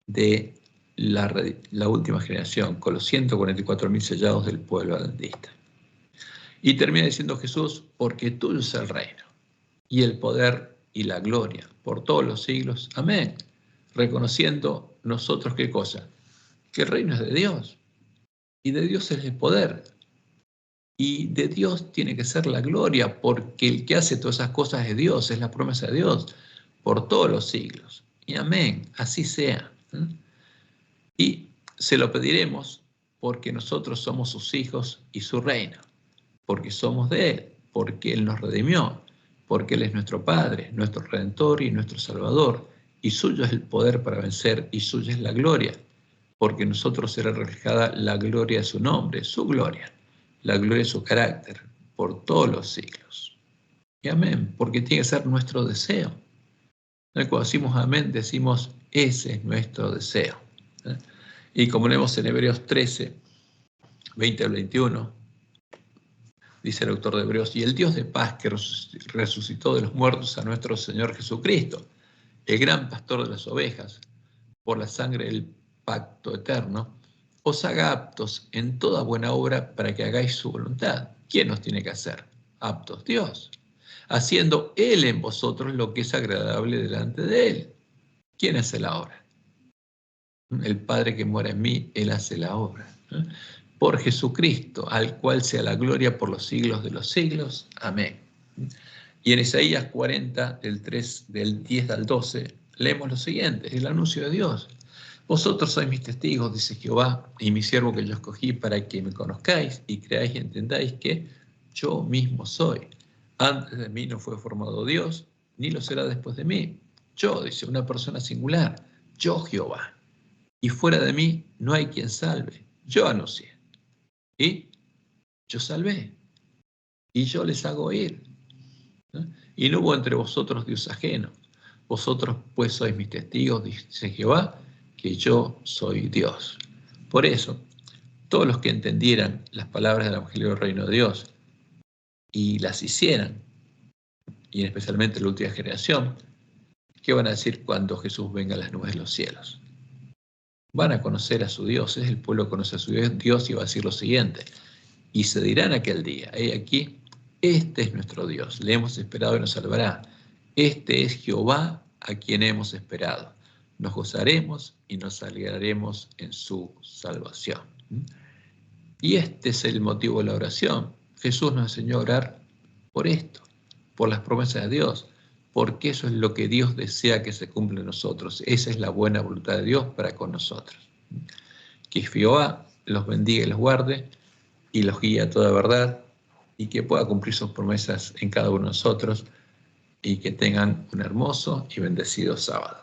de la última generación, con los 144.000 sellados del pueblo adventista. Y termina diciendo Jesús, porque tuyo es el reino, y el poder y la gloria, por todos los siglos. Amén. Reconociendo nosotros, ¿qué cosa? Que el reino es de Dios, y de Dios es el poder, y de Dios tiene que ser la gloria, porque el que hace todas esas cosas es Dios, es la promesa de Dios, por todos los siglos. Y amén, así sea. Y se lo pediremos porque nosotros somos sus hijos y su reino, porque somos de Él, porque Él nos redimió, porque Él es nuestro Padre, nuestro Redentor y nuestro Salvador, y suyo es el poder para vencer, y suya es la gloria, porque en nosotros será reflejada la gloria de su nombre, su gloria, la gloria de su carácter, por todos los siglos. Y amén, porque tiene que ser nuestro deseo. Cuando decimos amén, decimos, ese es nuestro deseo. Y como leemos en Hebreos 13, 20 al 21, dice el autor de Hebreos, y el Dios de paz que resucitó de los muertos a nuestro Señor Jesucristo, el gran pastor de las ovejas, por la sangre del pacto eterno, os haga aptos en toda buena obra para que hagáis su voluntad. ¿Quién nos tiene que hacer? Aptos, Dios. Haciendo Él en vosotros lo que es agradable delante de Él. ¿Quién hace la obra? El Padre que mora en mí, Él hace la obra. Por Jesucristo, al cual sea la gloria por los siglos de los siglos. Amén. Y en Isaías 40, del 10 al 12, leemos lo siguiente, el anuncio de Dios. Vosotros sois mis testigos, dice Jehová, y mi siervo que yo escogí para que me conozcáis y creáis y entendáis que yo mismo soy. Antes de mí no fue formado Dios, ni lo será después de mí. Yo, dice una persona singular, yo Jehová. Y fuera de mí no hay quien salve. Yo anuncié. Y yo salvé. Y yo les hago oír. Y no hubo entre vosotros Dios ajeno. Vosotros pues sois mis testigos, dice Jehová, que yo soy Dios. Por eso, todos los que entendieran las palabras del Evangelio del Reino de Dios y las hicieran, y especialmente la última generación, ¿qué van a decir cuando Jesús venga a las nubes de los cielos? Van a conocer a su Dios, es el pueblo que conoce a su Dios y va a decir lo siguiente, y se dirán aquel día, he aquí, este es nuestro Dios, le hemos esperado y nos salvará, este es Jehová a quien hemos esperado, nos gozaremos y nos alegraremos en su salvación. Y este es el motivo de la oración. Jesús nos enseñó a orar por esto, por las promesas de Dios, porque eso es lo que Dios desea que se cumpla en nosotros. Esa es la buena voluntad de Dios para con nosotros. Que Jehová los bendiga y los guarde y los guíe a toda verdad y que pueda cumplir sus promesas en cada uno de nosotros y que tengan un hermoso y bendecido sábado.